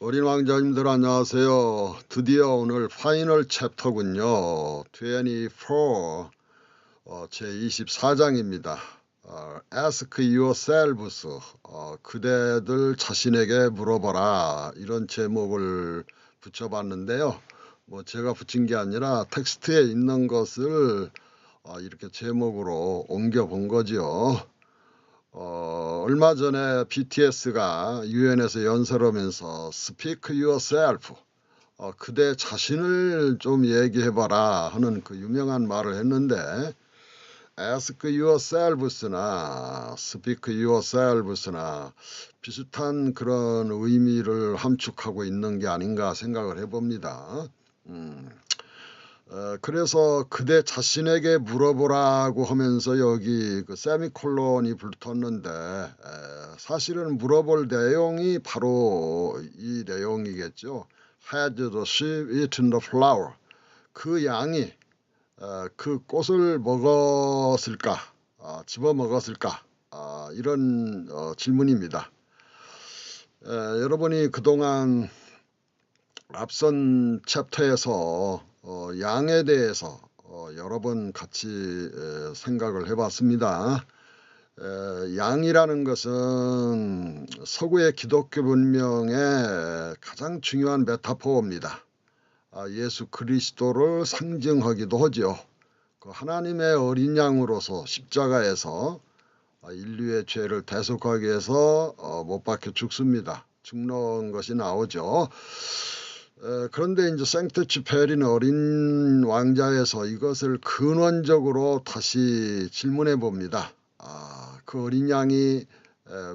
어린 왕자님들 안녕하세요. 드디어 오늘 파이널 챕터군요. 24 제24장입니다. Ask yourselves, 그대들 자신에게 물어보라, 이런 제목을 붙여봤는데요. 제가 붙인 게 아니라 텍스트에 있는 것을 이렇게 제목으로 옮겨본 거지요. 얼마 전에 BTS가 유엔에서 연설하면서 Speak yourself, 그대 자신을 좀 얘기해봐라 하는 그 유명한 말을 했는데, Ask yourselves나 Speak yourselves나 비슷한 그런 의미를 함축하고 있는 게 아닌가 생각을 해봅니다. 그래서 그대 자신에게 물어보라고 하면서 여기 그 세미콜론이 붙었는데, 사실은 물어볼 내용이 바로 이 내용이겠죠. Had the sheep eaten the flower? 그 양이 그 꽃을 먹었을까, 집어먹었을까, 이런 질문입니다. 여러분이 그동안 앞선 챕터에서 양에 대해서 여러 번 같이 생각을 해봤습니다. 양이라는 것은 서구의 기독교 문명의 가장 중요한 메타포입니다. 예수 그리스도를 상징하기도 하죠. 그 하나님의 어린 양으로서 십자가에서 인류의 죄를 대속하기 위해서 못 박혀 죽습니다. 죽는 것이 나오죠. 그런데 이제 생트쥐페리는 어린 왕자에서 이것을 근원적으로 다시 질문해 봅니다. 그 어린 양이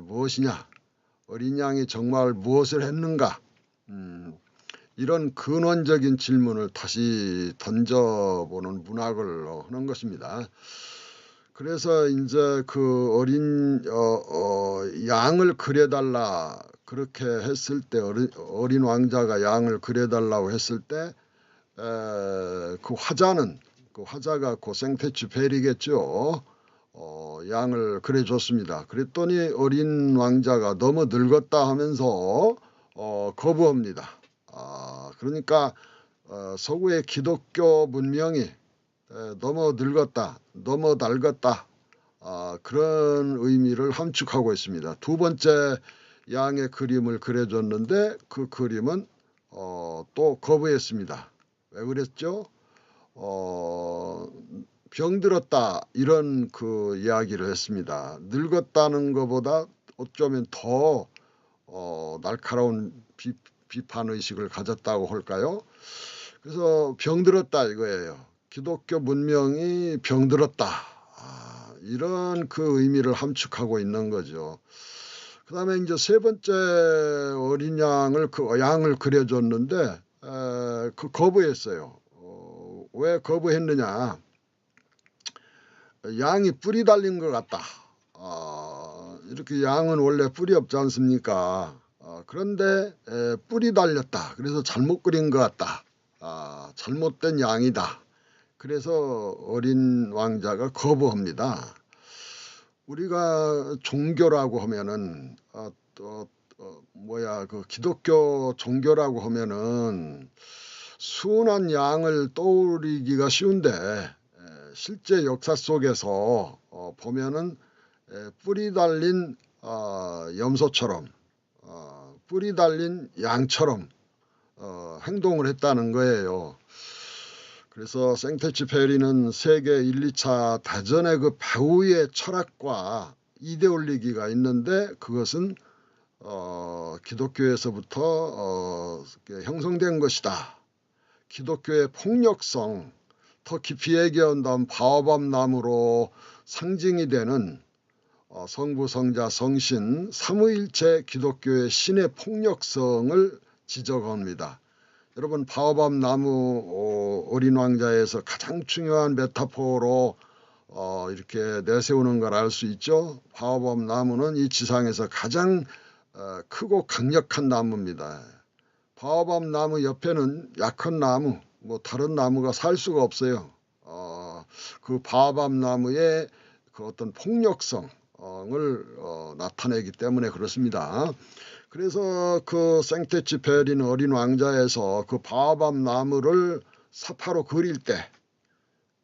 무엇이냐? 어린 양이 정말 무엇을 했는가? 이런 근원적인 질문을 다시 던져보는 문학을 하는 것입니다. 그래서 이제 그 어린 양을 그려달라, 그렇게 했을 때, 어린 왕자가 양을 그려달라고 했을 때, 그 화자가 그 생트쥐페리겠죠. 양을 그려줬습니다. 그랬더니 어린 왕자가 너무 늙었다 하면서 거부합니다. 그러니까 서구의 기독교 문명이 너무 늙었다, 너무 낡았다, 그런 의미를 함축하고 있습니다. 두 번째 양의 그림을 그려줬는데 그 그림은 또 거부했습니다. 왜 그랬죠? 병들었다, 이런 그 이야기를 했습니다. 늙었다는 것보다 어쩌면 더 날카로운 비판의식을 가졌다고 할까요? 그래서 병들었다 이거예요. 기독교 문명이 병들었다, 이런 그 의미를 함축하고 있는 거죠. 그 다음에 이제 세 번째 어린 양을 그려줬는데 그 거부했어요. 왜 거부했느냐? 양이 뿔이 달린 것 같다. 이렇게 양은 원래 뿔이 없지 않습니까? 그런데 뿔이 달렸다. 그래서 잘못 그린 것 같다. 잘못된 양이다. 그래서 어린 왕자가 거부합니다. 우리가 종교라고 하면은 그 기독교 종교라고 하면은 순한 양을 떠올리기가 쉬운데, 실제 역사 속에서 보면은 뿔이 달린 염소처럼, 뿔이 달린 양처럼 행동을 했다는 거예요. 그래서 생트쥐페리는 세계 1, 2차 대전의 그 배후의 철학과 이데올로기가 있는데, 그것은 기독교에서부터 형성된 것이다. 기독교의 폭력성, 더 깊이 얘기한다면 바오밥 나무로 상징이 되는 성부, 성자, 성신 삼위일체 기독교의 신의 폭력성을 지적합니다. 여러분, 바오밥 나무 어린 왕자에서 가장 중요한 메타포로 이렇게 내세우는 걸 알 수 있죠. 바오밥 나무는 이 지상에서 가장 크고 강력한 나무입니다. 바오밥 나무 옆에는 약한 나무, 다른 나무가 살 수가 없어요. 그 바오밥 나무의 그 어떤 폭력성, 나타내기 때문에 그렇습니다. 그래서 그 생테쥐페리는 어린 왕자에서 그 바오밥 나무를 사파로 그릴 때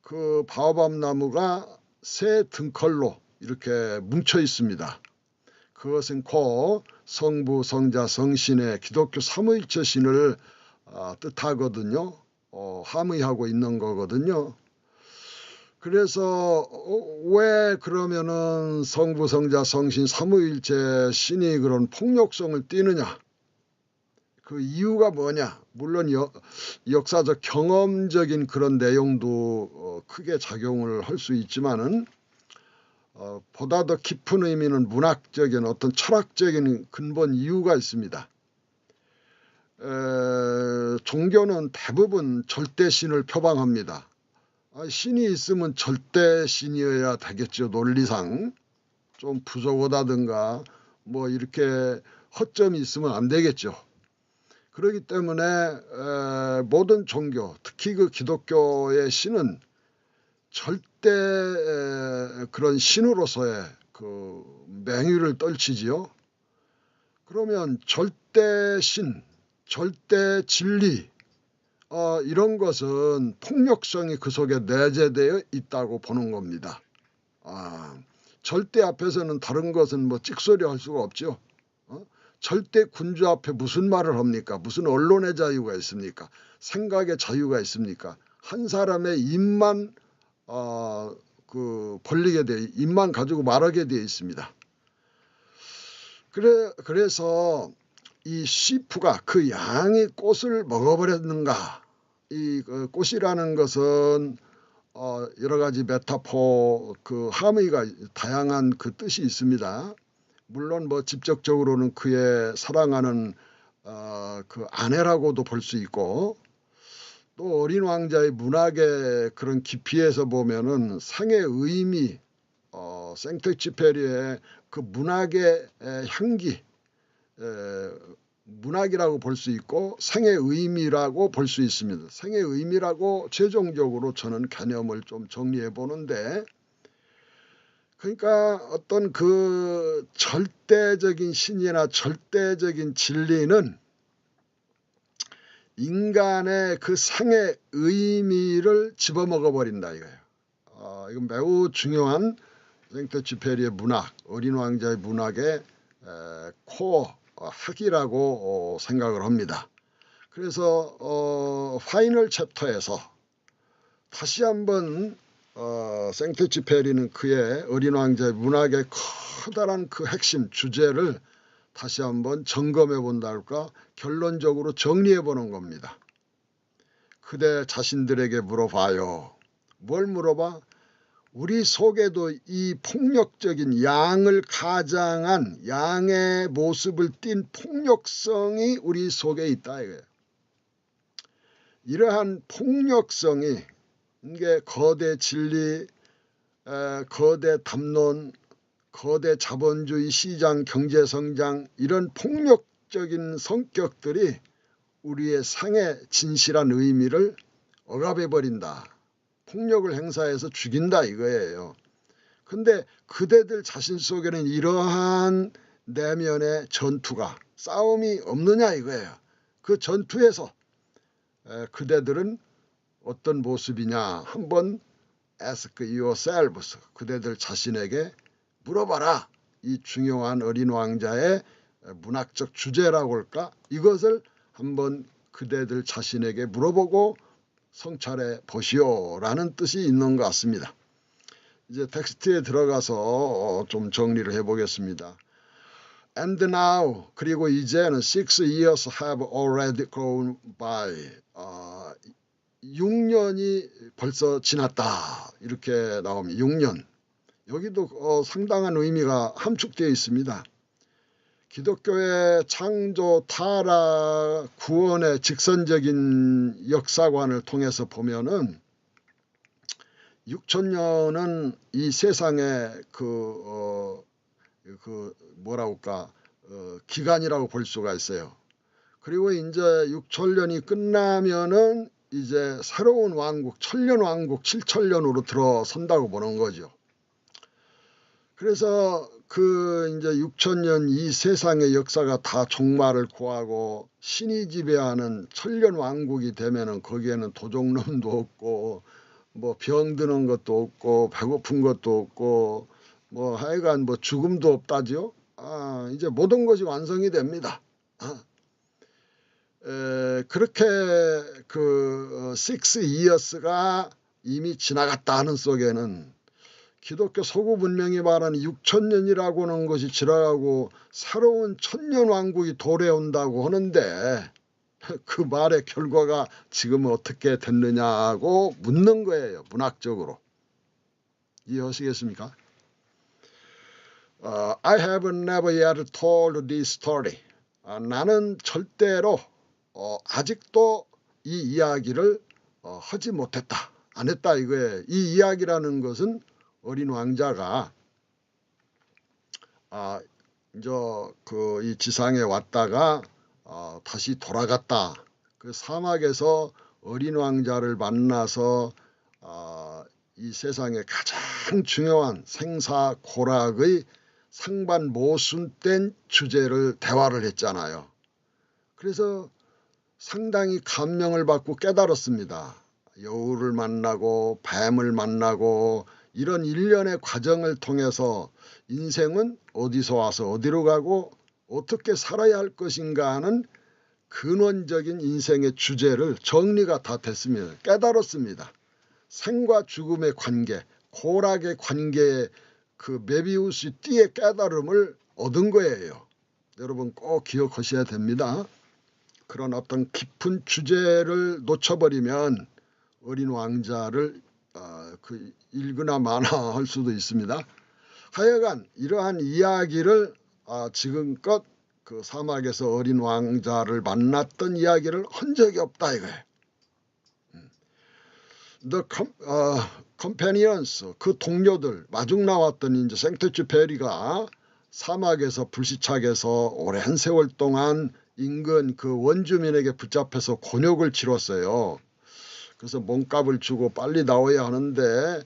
그 바오밥 나무가 세 등컬로 이렇게 뭉쳐 있습니다. 그것은 곧 성부, 성자, 성신의 기독교 삼위일체 신을 뜻하거든요. 함의하고 있는 거거든요. 그래서 왜 그러면은 성부, 성자, 성신, 삼위일체 신이 그런 폭력성을 띠느냐? 그 이유가 뭐냐? 물론 역사적 경험적인 그런 내용도 크게 작용을 할 수 있지만은 보다 더 깊은 의미는 문학적인 어떤 철학적인 근본 이유가 있습니다. 종교는 대부분 절대신을 표방합니다. 신이 있으면 절대신이어야 되겠죠. 논리상 좀 부족하다든가 뭐 이렇게 허점이 있으면 안 되겠죠. 그렇기 때문에 모든 종교, 특히 그 기독교의 신은 절대 그런 신으로서의 그 맹위를 떨치지요. 그러면 절대 신, 절대 진리 이런 것은 폭력성이 그 속에 내재되어 있다고 보는 겁니다. 절대 앞에서는 다른 것은 뭐 찍소리 할 수가 없죠. 절대 군주 앞에 무슨 말을 합니까? 무슨 언론의 자유가 있습니까? 생각의 자유가 있습니까? 한 사람의 입만 벌리게 돼, 입만 가지고 말하게 되어 있습니다. 그래서 이 시프가 그 양이 꽃을 먹어버렸는가? 이 꽃이라는 것은 여러 가지 메타포 그 함의가 다양한 그 뜻이 있습니다. 물론 뭐 직접적으로는 그의 사랑하는 그 아내라고도 볼 수 있고 또 어린 왕자의 문학의 그런 깊이에서 보면은 생의 의미, 생테쥐페리의 그 문학의 향기, 문학이라고 볼 수 있고 생의 의미라고 볼 수 있습니다. 생의 의미라고 최종적으로 저는 개념을 좀 정리해 보는데, 그러니까 어떤 그 절대적인 신이나 절대적인 진리는 인간의 그 생의 의미를 집어먹어 버린다 이거예요. 이건 매우 중요한 생테쥐페리의 문학, 어린 왕자의 문학의 코어 핵이라고 생각을 합니다. 그래서 파이널 챕터에서 다시 한번 생테쥐페리는 그의 어린 왕자의 문학의 커다란 그 핵심 주제를 다시 한번 점검해 본다 할까, 결론적으로 정리해 보는 겁니다. 그대 자신들에게 물어봐요. 뭘 물어봐? 우리 속에도 이 폭력적인 양을 가장한 양의 모습을 띤 폭력성이 우리 속에 있다 이거예요. 이러한 폭력성이 이게 거대 진리, 거대 담론, 거대 자본주의 시장 경제성장, 이런 폭력적인 성격들이 우리의 생의 진실한 의미를 억압해버린다. 폭력을 행사해서 죽인다 이거예요. 근데 그대들 자신 속에는 이러한 내면의 전투가, 싸움이 없느냐 이거예요. 그 전투에서 그대들은 어떤 모습이냐 한번 ask yourselves, 그대들 자신에게 물어봐라. 이 중요한 어린 왕자의 문학적 주제라고 할까, 이것을 한번 그대들 자신에게 물어보고 성찰해 보시오라는 뜻이 있는 것 같습니다. 이제 텍스트에 들어가서 좀 정리를 해보겠습니다. And now, 그리고 이제는 6 years have already gone by. 6년이 벌써 지났다. 이렇게 나옵니다. 6년. 여기도 상당한 의미가 함축되어 있습니다. 기독교의 창조, 타락, 구원의 직선적인 역사관을 통해서 보면은 6,000년은 이 세상의 기간이라고 볼 수가 있어요. 그리고 이제 6,000년이 끝나면은 이제 새로운 왕국, 천년 왕국 7,000년으로 들어선다고 보는 거죠. 그래서 그 이제 6천년 이 세상의 역사가 다 종말을 구하고 신이 지배하는 천년 왕국이 되면은 거기에는 도적놈도 없고 뭐 병드는 것도 없고 배고픈 것도 없고 뭐 하여간 뭐 죽음도 없다죠. 이제 모든 것이 완성이 됩니다. 그렇게 그 6 years가 이미 지나갔다 하는 속에는 기독교 서구 문명이 말하는 6천년이라고 하는 것이 지나가고 새로운 천년 왕국이 도래온다고 하는데 그 말의 결과가 지금 어떻게 됐느냐고 묻는 거예요. 문학적으로. 이해하시겠습니까? I have never yet told this story. 나는 절대로 아직도 이 이야기를 하지 못했다. 안 했다 이거예요. 이 이야기라는 것은 어린 왕자가 이제 그 이 지상에 왔다가 다시 돌아갔다. 그 사막에서 어린 왕자를 만나서 이 세상에 가장 중요한 생사고락의 상반모순된 주제를 대화를 했잖아요. 그래서 상당히 감명을 받고 깨달았습니다. 여우를 만나고 뱀을 만나고 이런 일련의 과정을 통해서 인생은 어디서 와서 어디로 가고 어떻게 살아야 할 것인가 하는 근원적인 인생의 주제를 정리가 다 됐습니다. 깨달았습니다. 생과 죽음의 관계, 고락의 관계에 그 메비우스 띠의 깨달음을 얻은 거예요. 여러분 꼭 기억하셔야 됩니다. 그런 어떤 깊은 주제를 놓쳐버리면 어린 왕자를 그 읽으나 마나 할 수도 있습니다. 하여간 이러한 이야기를 지금껏 그 사막에서 어린 왕자를 만났던 이야기를 한 적이 없다 이거예요. The companions, 그 동료들, 마중 나왔던 이제 생테쥐페리가 사막에서 불시착해서 오랜 세월 동안 인근 그 원주민에게 붙잡혀서 곤욕을 치렀어요. 그래서 몸값을 주고 빨리 나와야 하는데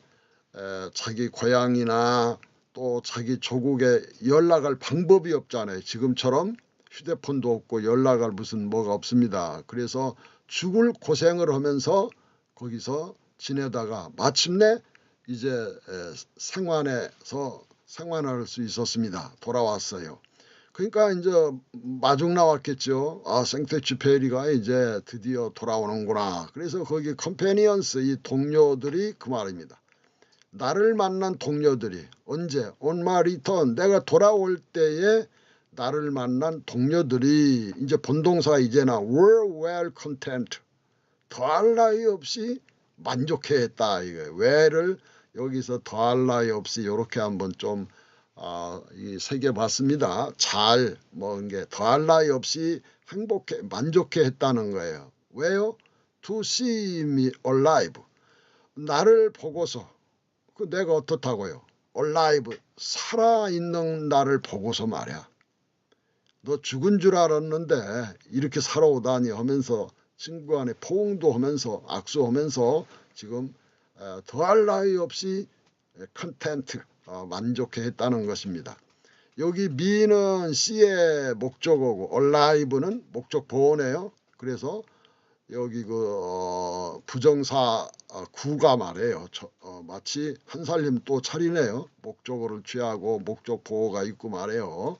자기 고향이나 또 자기 조국에 연락할 방법이 없잖아요. 지금처럼 휴대폰도 없고 연락할 무슨 뭐가 없습니다. 그래서 죽을 고생을 하면서 거기서 지내다가 마침내 이제 생환에서 생환할 수 있었습니다. 돌아왔어요. 그러니까 이제 마중 나왔겠죠. 생테쥐페리가 이제 드디어 돌아오는구나. 그래서 거기 컴패니언스 이 동료들이 그 말입니다. 나를 만난 동료들이 언제 on my return 내가 돌아올 때에 나를 만난 동료들이 이제 본동사가 이제나 were well content 더할 나위 없이 만족해했다 이거예요. where를 여기서 더할 나위 없이 이렇게 한번 좀 새겨봤습니다. 잘 뭐 이게 더할 나위 없이 행복해 만족해했다는 거예요. 왜요? To see me alive 나를 보고서 그 내가 어떻다고요? alive 살아있는 나를 보고서 말이야. 너 죽은 줄 알았는데 이렇게 살아오다니 하면서 친구 간에 포옹도 하면서 악수하면서 지금 더할 나위 없이 컨텐트 만족해 했다는 것입니다. 여기 me는 C의 목적어고 alive는 목적 보호네요. 그래서 여기 그 부정사 구가 말이에요. 마치 한 살림 또 차리네요. 목적어를 취하고 목적 보호가 있고 말이에요.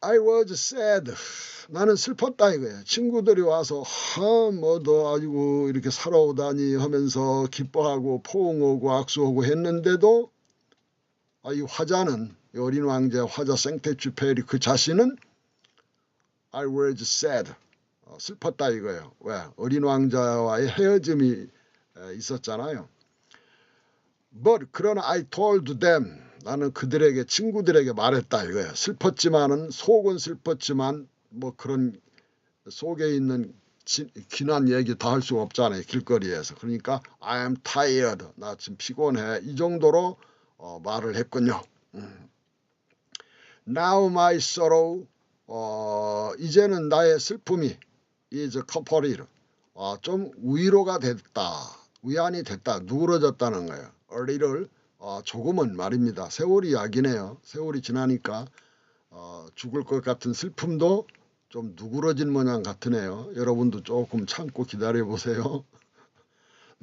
I was sad. 나는 슬펐다 이거예요. 친구들이 와서 뭐 너 아이고 이렇게 살아오다니 하면서 기뻐하고 포옹하고 악수하고 했는데도 이 화자는 어린 왕자 화자 생테쥐페리 그 자신은 I was sad. 슬펐다 이거예요. 왜? 어린 왕자와의 헤어짐이 있었잖아요. But 그러나 I told them. 나는 그들에게 친구들에게 말했다 이거예요. 슬펐지만은 속은 슬펐지만 뭐 그런 속에 있는 기난 얘기 다 할 수가 없잖아요. 길거리에서. 그러니까 I am tired. 나 지금 피곤해. 이 정도로 말을 했군요. Now my sorrow. 이제는 나의 슬픔이 is comforted. 좀 위로가 됐다. 위안이 됐다. 누그러졌다는 거예요. A little 조금은 말입니다. 세월이 약이네요. 세월이 지나니까 죽을 것 같은 슬픔도 좀 누그러진 모양 같으네요. 여러분도 조금 참고 기다려 보세요.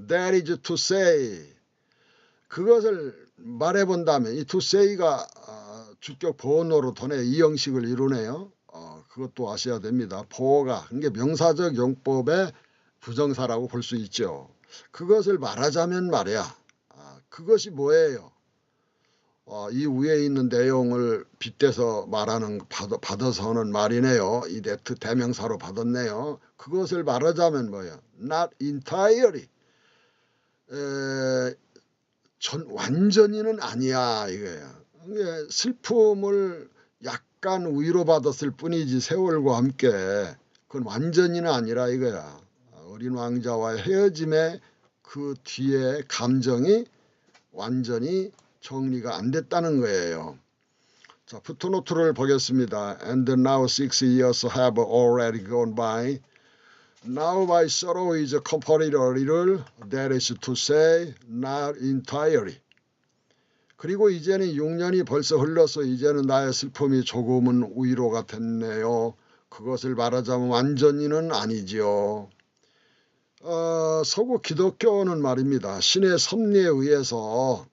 That is to say. 그것을 말해본다면 이 to say가 주격 보어노로 돈의 이 형식을 이루네요. 그것도 아셔야 됩니다. 보어가 이게 명사적 용법의 부정사라고 볼 수 있죠. 그것을 말하자면 말이야. 그것이 뭐예요? 이 위에 있는 내용을 빗대서 말하는 받아서 하는 말이네요. 이 that 대명사로 받았네요. 그것을 말하자면 뭐예요? Not entirely. 완전히는 아니야 이거예요. 슬픔을 약간 위로받았을 뿐이지 세월과 함께 그건 완전히는 아니라 이거야. 어린 왕자와의 헤어짐의 그 뒤에 감정이 완전히 정리가 안 됐다는 거예요. 자, 푸트노트를 보겠습니다. And now 6 years have already gone by. Now my sorrow is comforted a little, that is to say, not entirely. 그리고 이제는 6년이 벌써 흘러서 이제는 나의 슬픔이 조금은 위로가 됐네요. 그것을 말하자면 완전히는 아니지요. 서구 기독교는 말입니다. 신의 섭리에 의해서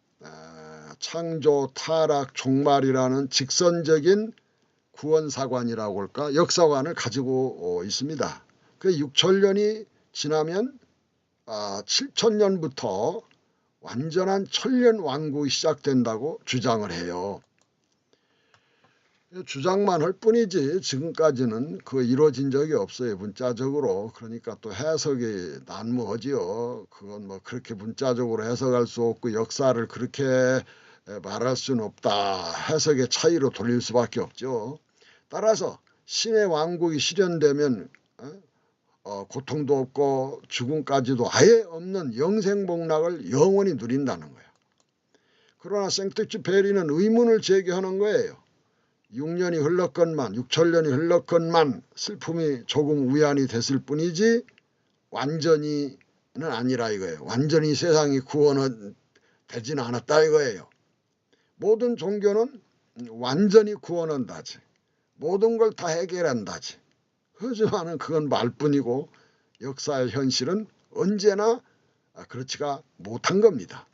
창조, 타락, 종말이라는 직선적인 구원사관이라고 할까? 역사관을 가지고 있습니다. 그 6천년이 지나면 7천년부터 완전한 천년 왕국이 시작된다고 주장을 해요. 주장만 할 뿐이지 지금까지는 그 이루어진 적이 없어요. 문자적으로. 그러니까 또 해석이 난무하지요. 그건 뭐 그렇게 문자적으로 해석할 수 없고 역사를 그렇게 말할 수는 없다. 해석의 차이로 돌릴 수밖에 없죠. 따라서 신의 왕국이 실현되면 고통도 없고 죽음까지도 아예 없는 영생복락을 영원히 누린다는 거예요. 그러나 생텍쥐페리는 의문을 제기하는 거예요. 6년이 흘렀건만 6천년이 흘렀건만 슬픔이 조금 위안이 됐을 뿐이지 완전히는 아니라 이거예요. 완전히 세상이 구원은 되지는 않았다 이거예요. 모든 종교는 완전히 구원한다지. 모든 걸 다 해결한다지. 하지만은 그건 말뿐이고 역사의 현실은 언제나 그렇지가 못한 겁니다.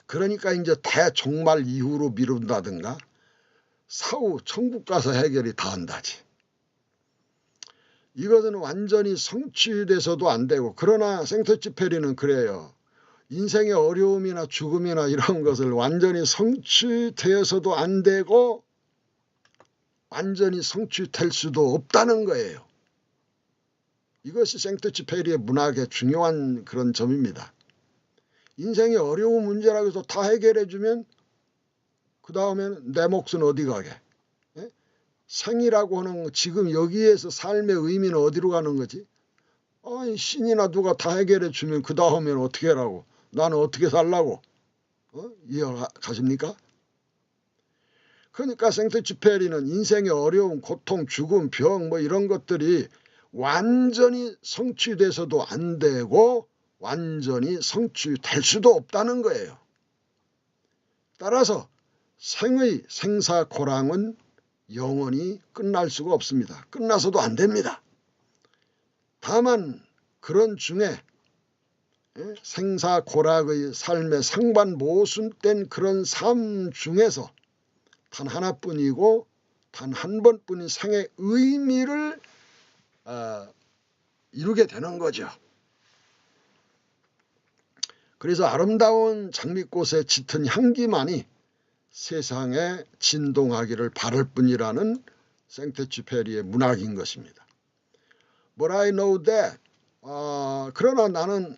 그러니까 이제 대종말 이후로 미룬다든가 사후 천국 가서 해결이 다 한다지. 이것은 완전히 성취돼서도 안 되고 그러나 생텍쥐페리는 그래요. 인생의 어려움이나 죽음이나 이런 것을 완전히 성취되어서도 안 되고 완전히 성취될 수도 없다는 거예요. 이것이 생텍쥐페리의 문학의 중요한 그런 점입니다. 인생의 어려운 문제라고 해서 다 해결해주면 그 다음에는 내 몫은 어디 가게? 예? 생이라고 하는 지금 여기에서 삶의 의미는 어디로 가는 거지? 신이나 누가 다 해결해주면 그 다음에는 어떻게 하라고? 나는 어떻게 살라고? 이해가 가십니까? 그러니까 생텍쥐페리는 인생의 어려움, 고통, 죽음, 병 뭐 이런 것들이 완전히 성취돼서도 안 되고 완전히 성취될 수도 없다는 거예요. 따라서 생의 생사고랑은 영원히 끝날 수가 없습니다. 끝나서도 안 됩니다. 다만 그런 중에 생사고락의 삶의 상반모순된 그런 삶 중에서 단 하나뿐이고 단 한 번뿐인 생의 의미를 이루게 되는 거죠. 그래서 아름다운 장미꽃에 짙은 향기만이 세상에 진동하기를 바랄 뿐이라는 생텍쥐페리의 문학인 것입니다. But I know that. 그러나 나는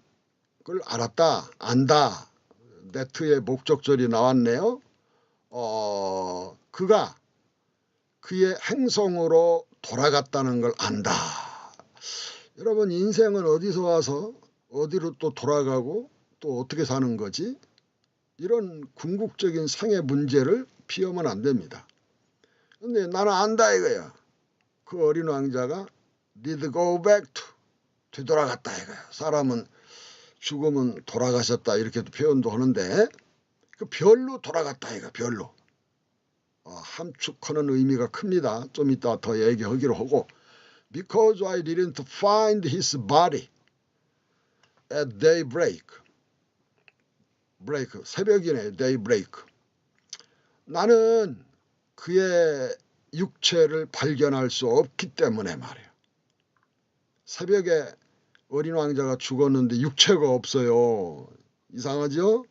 그걸 알았다, 안다. that의 목적절이 나왔네요. 그가 그의 행성으로 돌아갔다는 걸 안다. 여러분 인생은 어디서 와서 어디로 또 돌아가고 또 어떻게 사는 거지? 이런 궁극적인 생의 문제를 피하면 안 됩니다. 근데 나는 안다 이거야. 그 어린 왕자가 did go back to 되돌아갔다 이거야. 사람은 죽으면 돌아가셨다 이렇게도 표현도 하는데 그 별로 돌아갔다 이거 별로. 함축하는 의미가 큽니다. 좀 이따 더 얘기하기로 하고. Because I didn't find his body at daybreak. 새벽이네, daybreak. 나는 그의 육체를 발견할 수 없기 때문에 말이에요. 새벽에 어린 왕자가 죽었는데 육체가 없어요. 이상하죠?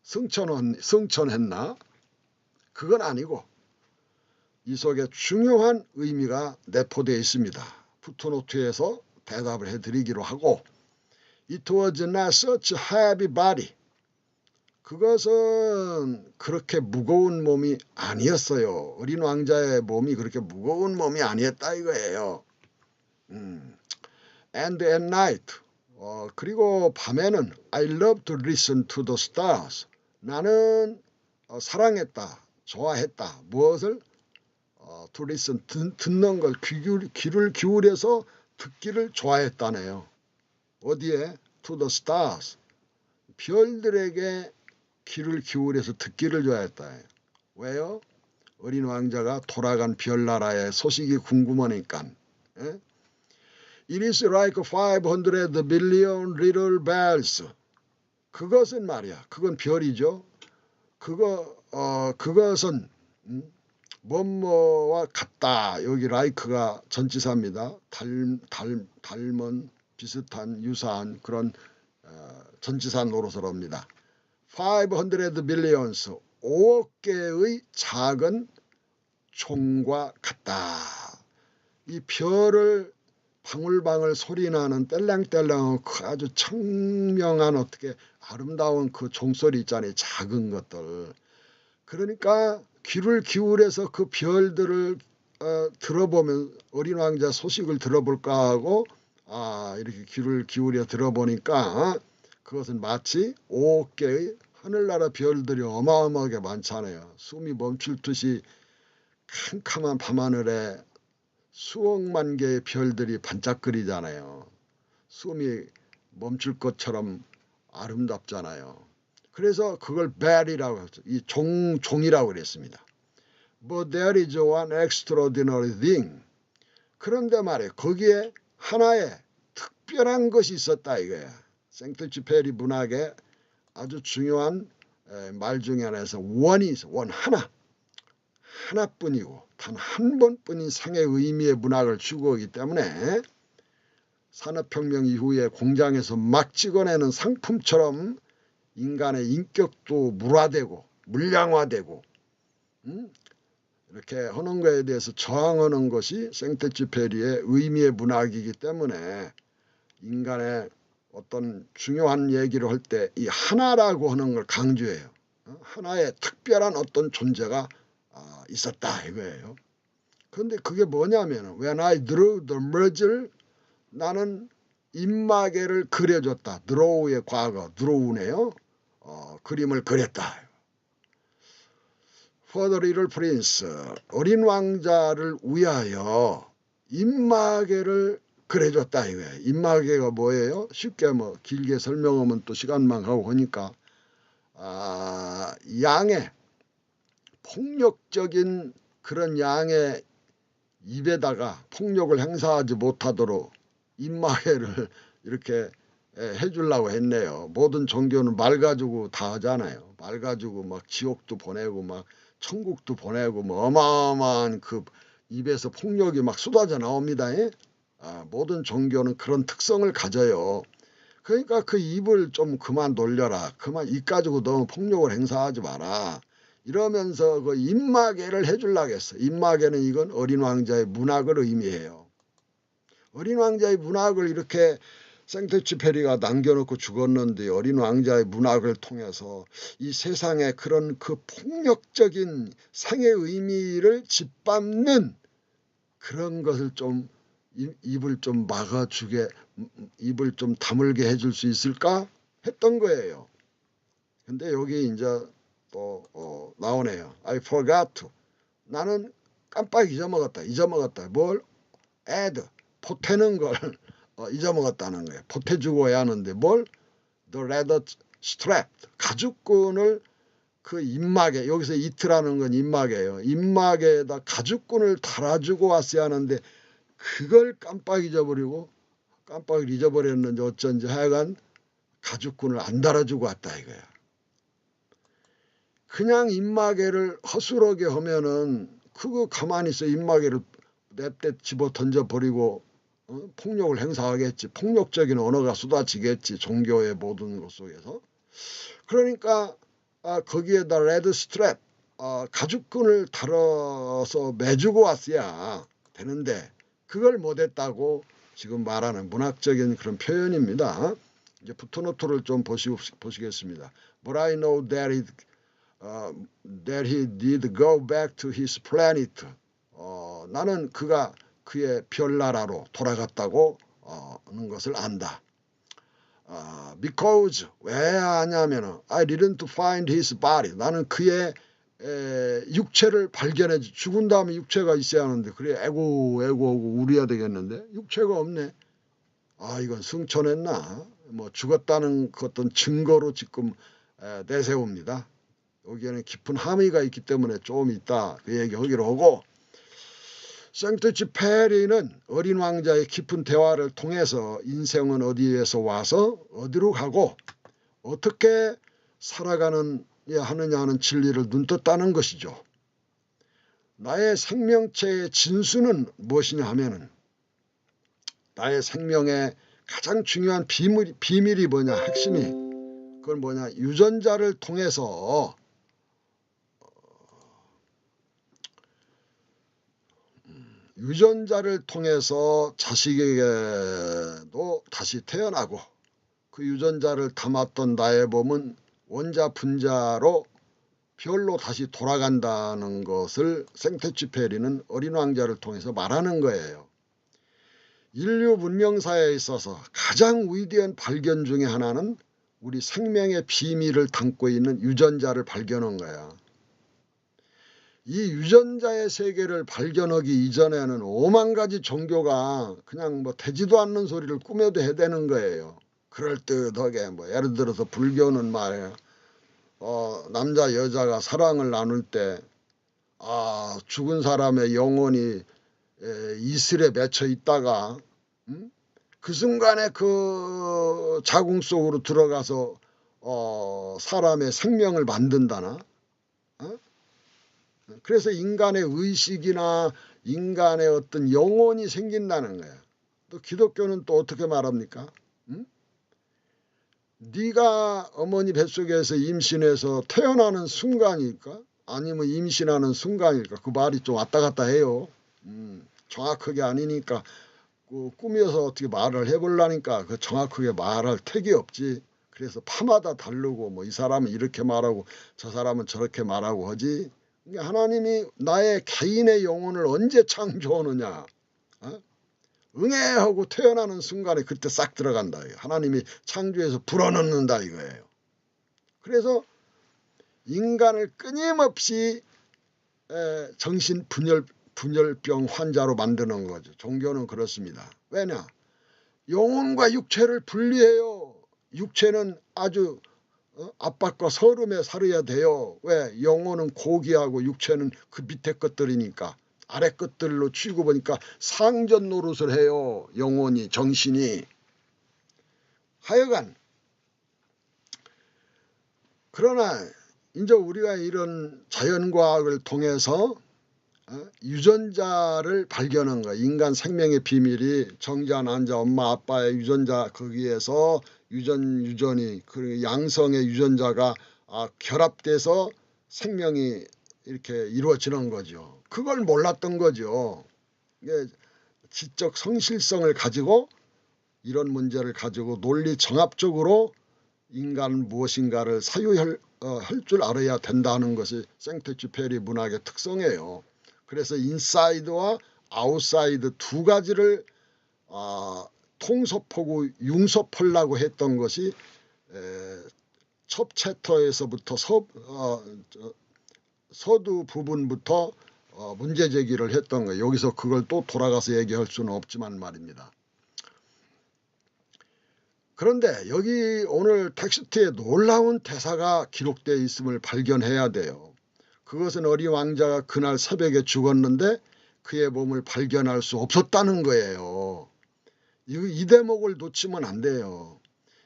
승천했나? 그건 아니고 이 속에 중요한 의미가 내포되어 있습니다. 푸트노트에서 대답을 해드리기로 하고 It was not such a heavy body. 그것은 그렇게 무거운 몸이 아니었어요. 어린 왕자의 몸이 그렇게 무거운 몸이 아니었다 이거예요. And at night. 그리고 밤에는 I love to listen to the stars. 나는 사랑했다, 좋아했다. 무엇을? to listen, 듣는 걸 귀를 기울여서 듣기를 좋아했다네요. 어디에? to the stars. 별들에게 귀를 기울여서 듣기를 좋아했다. 왜요? 어린 왕자가 돌아간 별나라의 소식이 궁금하니까. 예? It is like 500 billion little bells. 그것은 말이야. 그건 별이죠. 그것은 뭐뭐와 같다. 여기 like가 전치사입니다. 닮은, 비슷한, 유사한 그런 전치사 노릇을 합니다. 500 billions, 5억 개의 작은 총과 같다. 이 별을 방울방울 소리나는 뗄랑뗄랑 아주 청명한 어떻게 아름다운 그 종소리 있잖아요. 작은 것들. 그러니까 귀를 기울여서 그 별들을 들어보면 어린 왕자 소식을 들어볼까 하고 이렇게 귀를 기울여 들어보니까 그것은 마치 5억 개의 하늘나라 별들이 어마어마하게 많잖아요. 숨이 멈출 듯이 캄캄한 밤하늘에 수억만 개의 별들이 반짝거리잖아요. 숨이 멈출 것처럼 아름답잖아요. 그래서 그걸 bell이라고 했죠. 이 종이라고 그랬습니다. But there is one extraordinary thing. 그런데 말이에요. 거기에 하나의 특별한 것이 있었다 이거야. 생트쥐페리 문학의 아주 중요한 말 중에 하나에서 원이 있어. 원 하나뿐이고 단 한 번뿐인 상의 의미의 문학을 추구하기 때문에 산업혁명 이후에 공장에서 막 찍어내는 상품처럼 인간의 인격도 물화되고 물량화되고 이렇게 하는 것에 대해서 저항하는 것이 생트쥐페리의 의미의 문학이기 때문에 인간의 어떤 중요한 얘기를 할 때 이 하나라고 하는 걸 강조해요. 하나의 특별한 어떤 존재가 있었다 이거예요. 그런데 그게 뭐냐면 When I drew the merger, 나는 입마개를 그려줬다. draw의 과거, draw네요. 그림을 그렸다. For the little prince, 어린 왕자를 위하여 입마개를 그려줬다 이거예요. 입마개가 뭐예요? 쉽게 길게 설명하면 또 시간만 가고 하니까 양의 폭력적인 그런 양의 입에다가 폭력을 행사하지 못하도록 입마개를 이렇게 해주려고 했네요. 모든 종교는 말 가지고 다 하잖아요. 말 가지고 막 지옥도 보내고 막 천국도 보내고 뭐 어마어마한 그 입에서 폭력이 막 쏟아져 나옵니다. 모든 종교는 그런 특성을 가져요. 그러니까 그 입을 좀 그만 놀려라. 그만 입 가지고 너무 폭력을 행사하지 마라. 이러면서 그 입마개를 해주려고 했어. 입마개는 이건 어린 왕자의 문학을 의미해요. 어린 왕자의 문학을 이렇게 생트쥐페리가 남겨놓고 죽었는데 어린 왕자의 문학을 통해서 이 세상의 그런 그 폭력적인 상의 의미를 짓밟는 그런 것을 좀 입을 좀 막아주게 입을 좀 다물게 해줄 수 있을까 했던 거예요. 근데 여기 이제 또 나오네요. I forgot to. 나는 깜빡 잊어먹었다. 뭘? add. 보태는 걸 잊어먹었다는 거예요. 보태주고 해야 하는데 뭘? The letter strap, 가죽끈을 그 입막에, 여기서 it라는 건 입막이에요. 입막에다 가죽끈을 달아주고 왔어야 하는데 그걸 깜빡 잊어버렸는지 어쩐지 하여간 가죽끈을 안 달아주고 왔다 이거야. 그냥 입마개를 허술하게 하면은 그거 가만히 있어 입마개를 냅대 집어 던져버리고 폭력을 행사하겠지. 폭력적인 언어가 쏟아지겠지. 종교의 모든 것 속에서. 그러니까 거기에다 레드 스트랩 가죽끈을 달아서 매주고 왔어야 되는데 그걸 못했다고 지금 말하는 문학적인 그런 표현입니다. 이제 푸트노트를 좀 보시겠습니다. But I know that he did go back to his planet. 나는 그가 그의 별나라로 돌아갔다고 하는 것을 안다. Because 왜 아냐면은 I didn't find his body. 나는 그의 육체를 발견해 죽은 다음에 육체가 있어야 하는데 그래 애고 우려야 되겠는데 육체가 없네. 이건 승천했나? 뭐 죽었다는 어떤 증거로 지금 내세웁니다. 여기에는 깊은 함의가 있기 때문에 좀 이따 그 얘기 하기로 하고 생트쥐페리는 어린 왕자의 깊은 대화를 통해서 인생은 어디에서 와서 어디로 가고 어떻게 살아가느냐 하는 진리를 눈떴다는 것이죠. 나의 생명체의 진수는 무엇이냐 하면은 나의 생명의 가장 중요한 비밀이 뭐냐 핵심이 그건 뭐냐 유전자를 통해서 자식에게도 다시 태어나고 그 유전자를 담았던 나의 몸은 원자 분자로 별로 다시 돌아간다는 것을 생트쥐페리는 어린 왕자를 통해서 말하는 거예요. 인류 문명사에 있어서 가장 위대한 발견 중에 하나는 우리 생명의 비밀을 담고 있는 유전자를 발견한 거야. 이 유전자의 세계를 발견하기 이전에는 5만 가지 종교가 그냥 뭐 되지도 않는 소리를 꾸며도 해대는 거예요. 그럴듯하게 뭐 예를 들어서 불교는 말이에요. 남자 여자가 사랑을 나눌 때 죽은 사람의 영혼이 이슬에 맺혀 있다가 그 순간에 그 자궁 속으로 들어가서 사람의 생명을 만든다나 그래서 인간의 의식이나 인간의 어떤 영혼이 생긴다는 거야. 또 기독교는 또 어떻게 말합니까? 네가 어머니 뱃속에서 임신해서 태어나는 순간일까? 아니면 임신하는 순간일까? 그 말이 좀 왔다 갔다 해요. 정확하게 아니니까 꾸며서 어떻게 말을 해보려니까 그 정확하게 말할 택이 없지. 그래서 파마다 다르고 뭐 이 사람은 이렇게 말하고 저 사람은 저렇게 말하고 하지. 하나님이 나의 개인의 영혼을 언제 창조하느냐. 응애하고 태어나는 순간에 그때 싹 들어간다. 하나님이 창조해서 불어넣는다 이거예요. 그래서 인간을 끊임없이 정신 분열병 환자로 만드는 거죠. 종교는 그렇습니다. 왜냐? 영혼과 육체를 분리해요. 육체는 아주 압박과 서름에 살아야 돼요. 왜? 영혼은 고귀하고 육체는 그 밑에 것들이니까. 아래 것들로 치고 보니까 상전 노릇을 해요. 영혼이 정신이. 하여간 그러나 이제 우리가 이런 자연과학을 통해서 유전자를 발견한 거야. 인간 생명의 비밀이 정자, 난자, 엄마, 아빠의 유전자 거기에서 유전이 그 양성의 유전자가 결합돼서 생명이 이렇게 이루어지는 거죠. 그걸 몰랐던 거죠. 이게 지적 성실성을 가지고 이런 문제를 가지고 논리 정합적으로 인간 무엇인가를 사유할 줄 알아야 된다는 것이 생트쥐페리 문학의 특성이에요. 그래서 인사이드와 아웃사이드 두 가지를 통섭하고 융섭하려고 했던 것이 첫 챕터에서부터 서두 부분부터 문제 제기를 했던 거예요. 여기서 그걸 또 돌아가서 얘기할 수는 없지만 말입니다. 그런데 여기 오늘 텍스트에 놀라운 대사가 기록되어 있음을 발견해야 돼요. 그것은 어린 왕자가 그날 새벽에 죽었는데 그의 몸을 발견할 수 없었다는 거예요. 이 대목을 놓치면 안 돼요.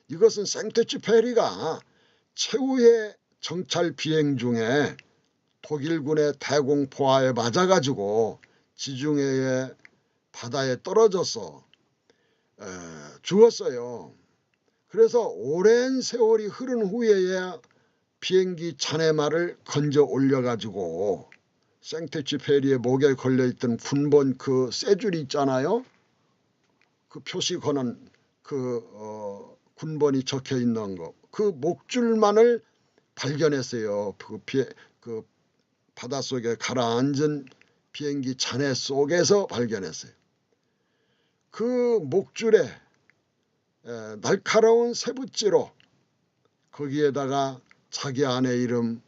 이것은 생테쥐페리가 최후의 정찰 비행 중에 독일군의 대공포화에 맞아가지고 지중해의 바다에 떨어져서 죽었어요. 그래서 오랜 세월이 흐른 후에야 비행기 잔해말을 건져 올려가지고 생테쥐페리의 목에 걸려있던 군번 그 쇠줄이 있잖아요. 그 표시 거는 그 군번이 적혀있는 거. 그 목줄만을 발견했어요. 그 바닷속에 가라앉은 비행기 잔해 속에서 발견했어요. 그 목줄에 날카로운 세붓지로 거기에다가 자기 아내의 이름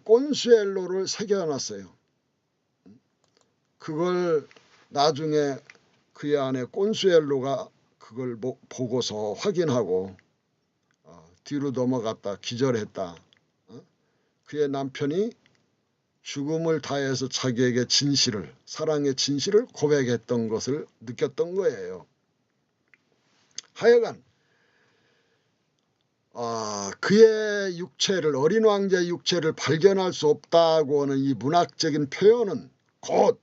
꼰수엘로를 새겨놨어요. 그걸 나중에 그의 아내 꼰수엘로가 그걸 보고서 확인하고 뒤로 넘어갔다 기절했다. 그의 남편이 죽음을 다해서 자기에게 사랑의 진실을 고백했던 것을 느꼈던 거예요. 하여간 그의 육체를, 어린 왕자의 육체를 발견할 수 없다고 하는 이 문학적인 표현은 곧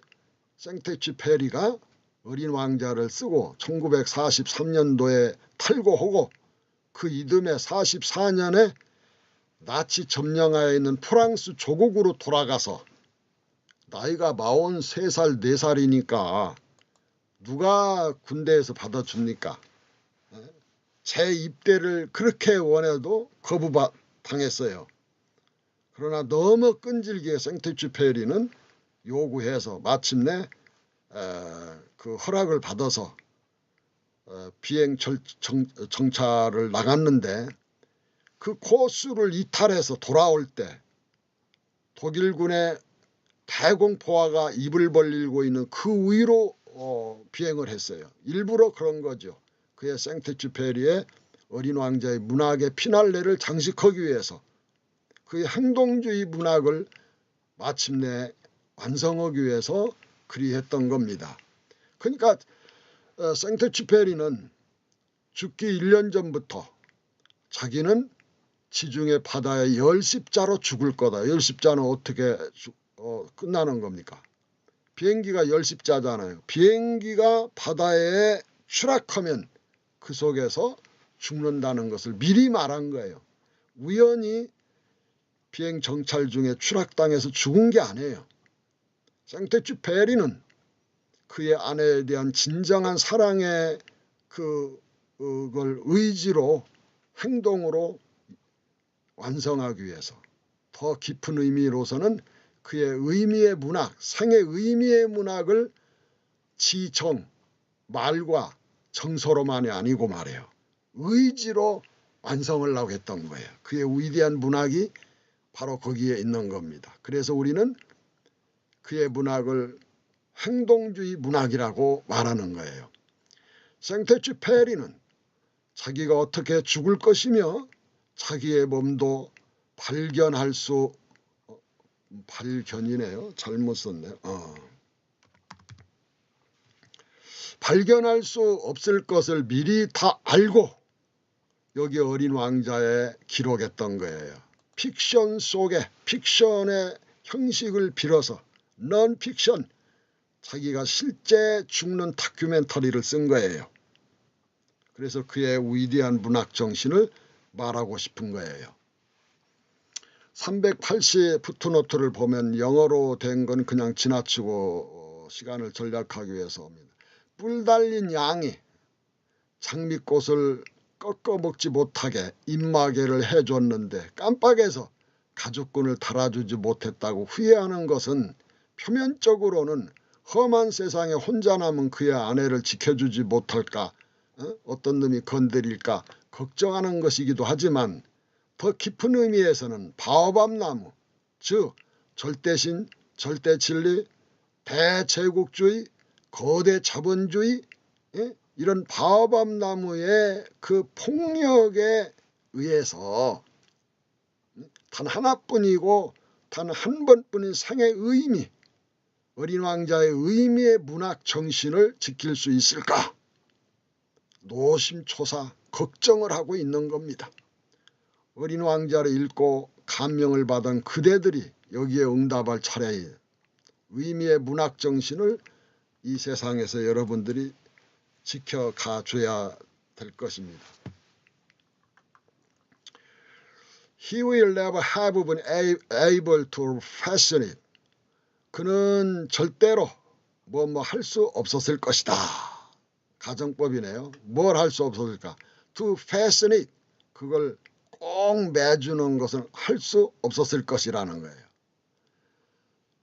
생테쥐페리가 어린 왕자를 쓰고 1943년도에 탈고하고 그 이듬해 44년에 나치 점령하에 있는 프랑스 조국으로 돌아가서 나이가 43살 4살이니까 누가 군대에서 받아줍니까? 재입대를 그렇게 원해도 거부당했어요. 그러나 너무 끈질기게 생테쥐페리는 요구해서 마침내 그 허락을 받아서 비행 정찰을 나갔는데 그 코스를 이탈해서 돌아올 때 독일군의 대공포화가 입을 벌리고 있는 그 위로 비행을 했어요. 일부러 그런 거죠. 그의 생테쥐페리의 어린 왕자의 문학의 피날레를 장식하기 위해서 그의 행동주의 문학을 마침내 완성하기 위해서 그리했던 겁니다. 그러니까 생테쥐페리는 죽기 1년 전부터 자기는 지중해 바다에 열십자로 죽을 거다. 열십자는 어떻게 끝나는 겁니까? 비행기가 열십자잖아요. 비행기가 바다에 추락하면 그 속에서 죽는다는 것을 미리 말한 거예요. 우연히 비행 정찰 중에 추락당해서 죽은 게 아니에요. 생테쥐페리는 그의 아내에 대한 진정한 사랑의 그걸 의지로 행동으로 완성하기 위해서 더 깊은 의미로서는 그의 의미의 문학, 생의 의미의 문학을 지정, 말과 정서로만이 아니고 말이에요. 의지로 완성을 하려고 했던 거예요. 그의 위대한 문학이 바로 거기에 있는 겁니다. 그래서 우리는 그의 문학을 행동주의 문학이라고 말하는 거예요. 생테쥐페리는 자기가 어떻게 죽을 것이며 자기의 몸도 발견이네요. 잘못 썼네요. 발견할 수 없을 것을 미리 다 알고 여기 어린 왕자에 기록했던 거예요. 픽션 속에 픽션의 형식을 빌어서 넌픽션, 자기가 실제 죽는 다큐멘터리를 쓴 거예요. 그래서 그의 위대한 문학 정신을 말하고 싶은 거예요. 380 푸트노트를 보면 영어로 된 건 그냥 지나치고 시간을 절약하기 위해서입니다. 뿔 달린 양이 장미꽃을 꺾어 먹지 못하게 입마개를 해줬는데 깜빡해서 가죽끈을 달아주지 못했다고 후회하는 것은 표면적으로는 험한 세상에 혼자 남은 그의 아내를 지켜주지 못할까, 어떤 놈이 건드릴까 걱정하는 것이기도 하지만 더 깊은 의미에서는 바오밥나무, 즉 절대신, 절대진리, 대제국주의, 거대 자본주의, 이런 바오밥나무의 그 폭력에 의해서 단 하나뿐이고 단 한 번뿐인 생의 의미, 어린 왕자의 의미의 문학 정신을 지킬 수 있을까? 노심초사 걱정을 하고 있는 겁니다. 어린 왕자를 읽고 감명을 받은 그대들이 여기에 응답할 차례에 의미의 문학 정신을 이 세상에서 여러분들이 지켜가 줘야 될 것입니다. He will never have been able to fashion it. 그는 절대로 뭐 할 수 없었을 것이다. 가정법이네요. 뭘 할 수 없었을까? To fashion it. 그걸 꼭 매주는 것은 할 수 없었을 것이라는 거예요.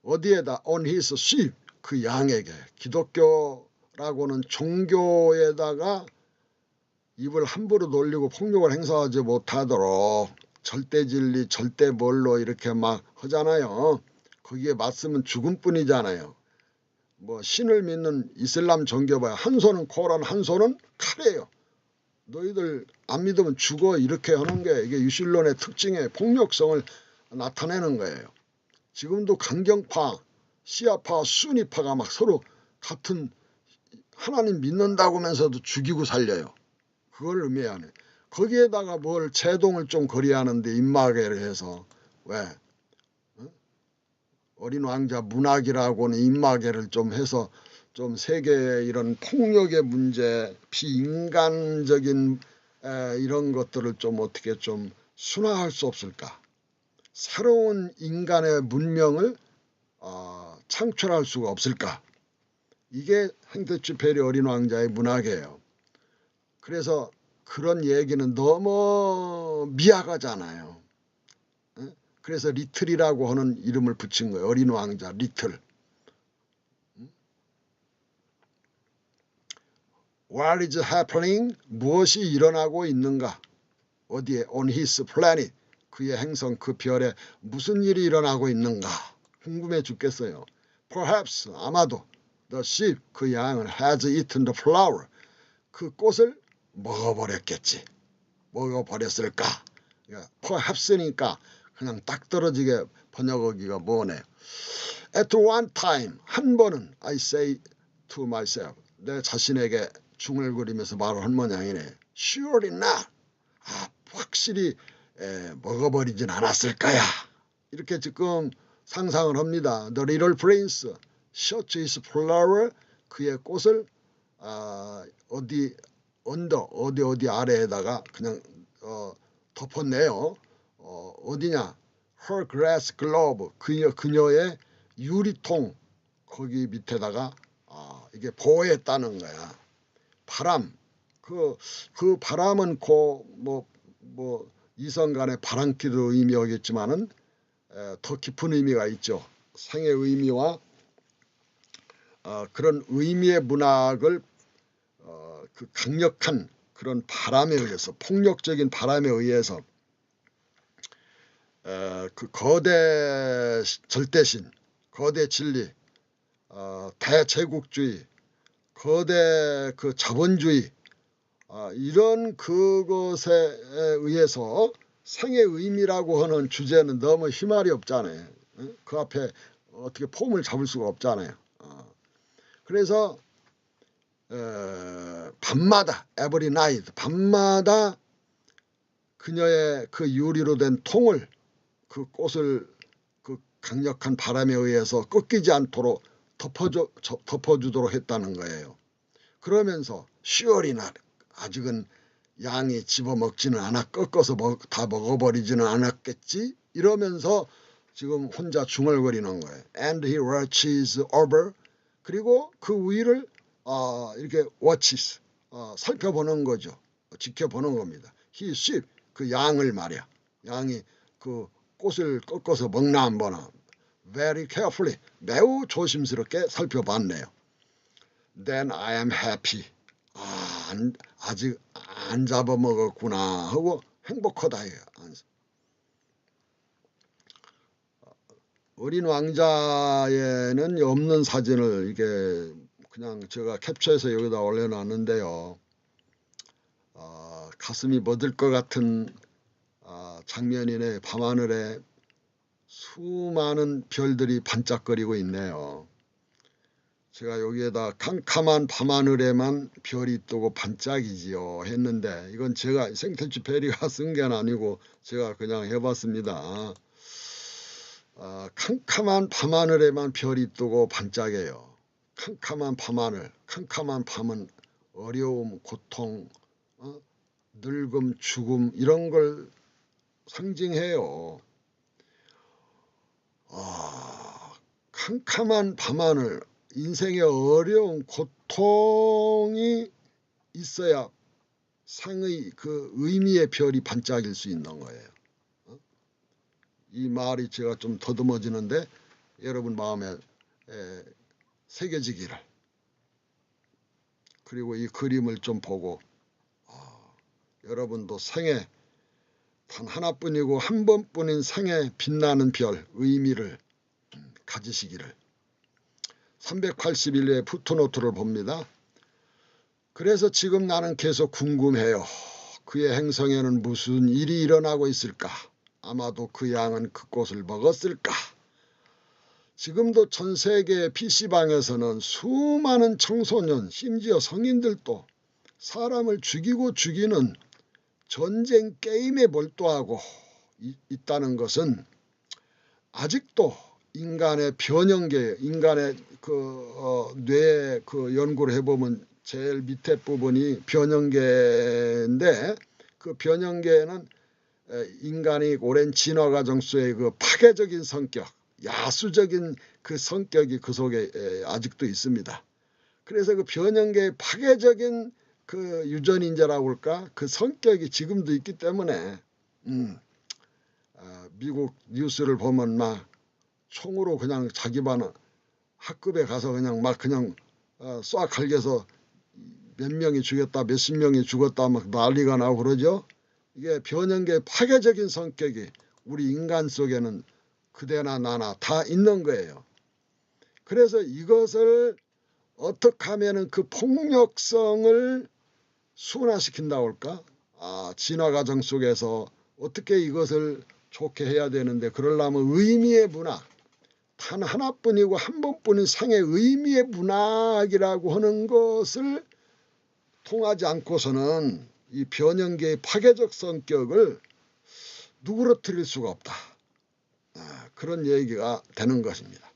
어디에다? On his sheep. 그 양에게. 기독교라고는 종교에다가 입을 함부로 놀리고 폭력을 행사하지 못하도록 절대 진리, 절대 뭘로 이렇게 막 하잖아요. 거기에 맞으면 죽음뿐이잖아요. 뭐 신을 믿는 이슬람 종교 봐요. 한 손은 코란, 한 손은 칼이에요. 너희들 안 믿으면 죽어 이렇게 하는 게 이게 유실론의 특징의 폭력성을 나타내는 거예요. 지금도 강경파, 시아파, 수니파가 막 서로 같은 하나님 믿는다고 하면서도 죽이고 살려요. 그걸 의미하네. 거기에다가 뭘 제동을 좀 거리하는데 입마개를 해서 왜? 어린 왕자 문학이라고는 입마개를 좀 해서 좀 세계의 이런 폭력의 문제, 비인간적인 이런 것들을 좀 어떻게 좀 순화할 수 없을까? 새로운 인간의 문명을 창출할 수가 없을까? 이게 행터치 페리 어린 왕자의 문학이에요. 그래서 그런 얘기는 너무 미약하잖아요. 그래서 리틀이라고 하는 이름을 붙인 거예요. 어린 왕자 리틀. What is happening? 무엇이 일어나고 있는가? 어디에? On his planet. 그의 행성 그 별에 무슨 일이 일어나고 있는가? 궁금해 죽겠어요. Perhaps 아마도 the sheep 그 양은 has eaten the flower. 그 꽃을 먹어버렸겠지. 먹어버렸을까? perhaps니까 그냥 딱 떨어지게 번역하기가 뭐네. At one time 한 번은 I say to myself 내 자신에게 중얼거리면서 말을 한 모양이네. Surely not. 확실히 먹어버리진 않았을 거야. 이렇게 지금 상상을 합니다. The little prince shot his flower 그의 꽃을 어디 언더 어디 아래에다가 그냥 덮었네요. 어디냐? Her glass globe 그녀의 유리통 거기 밑에다가 이게 보호했다는 거야. 바람 그 바람은 뭐 이성 간의 바람기도 의미하겠지만은 더 깊은 의미가 있죠. 생의 의미와 그런 의미의 문학을 그 강력한 그런 바람에 의해서 폭력적인 바람에 의해서 그 거대 절대신, 거대 진리, 대제국주의, 거대 그 자본주의 이런 그것에 의해서 생의 의미라고 하는 주제는 너무 희말이 없잖아요. 그 앞에 어떻게 폼을 잡을 수가 없잖아요. 그래서 밤마다 every night 밤마다 그녀의 그 유리로 된 통을 그 꽃을 그 강력한 바람에 의해서 꺾이지 않도록 덮어주도록 했다는 거예요. 그러면서 시월이나 아직은 양이 집어먹지는 않아 꺾어서 다 먹어버리지는 않았겠지 이러면서 지금 혼자 중얼거리는 거예요. And he watches over 그리고 그 위를 이렇게 watches 살펴보는 거죠. 지켜보는 겁니다. He sheep 그 양을 말이야. 양이 그 꽃을 꺾어서 먹나 안 보나 very carefully 매우 조심스럽게 살펴봤네요. Then I am happy. 아직 안 잡아먹었구나 하고 행복하다. 어린 왕자에는 없는 사진을 이게 그냥 제가 캡처해서 여기다 올려놨는데요. 가슴이 멎을 것 같은 장면이네. 밤하늘에 수많은 별들이 반짝거리고 있네요. 제가 여기에다 캄캄한 밤하늘에만 별이 뜨고 반짝이지요 했는데, 이건 제가 생터치페리가 쓴 게 아니고 제가 그냥 해봤습니다. 캄캄한 밤하늘에만 별이 뜨고 반짝여요. 캄캄한 밤하늘, 캄캄한 밤은 어려움, 고통, 늙음, 죽음 이런 걸 상징해요. 캄캄한 밤하늘, 인생의 어려운 고통이 있어야 상의 그 의미의 별이 반짝일 수 있는 거예요. 이 말이 제가 좀 더듬어지는데 여러분 마음에 새겨지기를. 그리고 이 그림을 좀 보고 여러분도 생에 단 하나뿐이고 한 번뿐인 생에 빛나는 별 의미를 가지시기를. 381회의 푸트노트를 봅니다. 그래서 지금 나는 계속 궁금해요. 그의 행성에는 무슨 일이 일어나고 있을까? 아마도 그 양은 그 꽃을 먹었을까? 지금도 전 세계의 PC방에서는 수많은 청소년, 심지어 성인들도 사람을 죽이고 죽이는 전쟁 게임에 몰두하고 있다는 것은 아직도 인간의 변형계, 인간의 뇌 연구를 해보면 제일 밑에 부분이 변형계인데, 그 변형계에는 인간이 오랜 진화 과정 속의 그 파괴적인 성격, 야수적인 그 성격이 그 속에 아직도 있습니다. 그래서 그 변형계의 파괴적인 그 유전인자라고 할까, 그 성격이 지금도 있기 때문에 미국 뉴스를 보면 막 총으로 그냥 자기 반 학급에 가서 그냥 막 그냥 쏴 갈겨서 몇 명이 죽였다, 몇십 명이 죽었다 막 난리가 나고 그러죠. 이게 변형계의 파괴적인 성격이 우리 인간 속에는 그대나 나나 다 있는 거예요. 그래서 이것을 어떻게 하면은 그 폭력성을 순화시킨다고 할까? 진화 과정 속에서 어떻게 이것을 좋게 해야 되는데, 그러려면 의미의 문학, 단 하나뿐이고 한 번뿐인 생의 의미의 문학이라고 하는 것을 통하지 않고서는 이 변형계의 파괴적 성격을 누그러뜨릴 수가 없다. 그런 얘기가 되는 것입니다.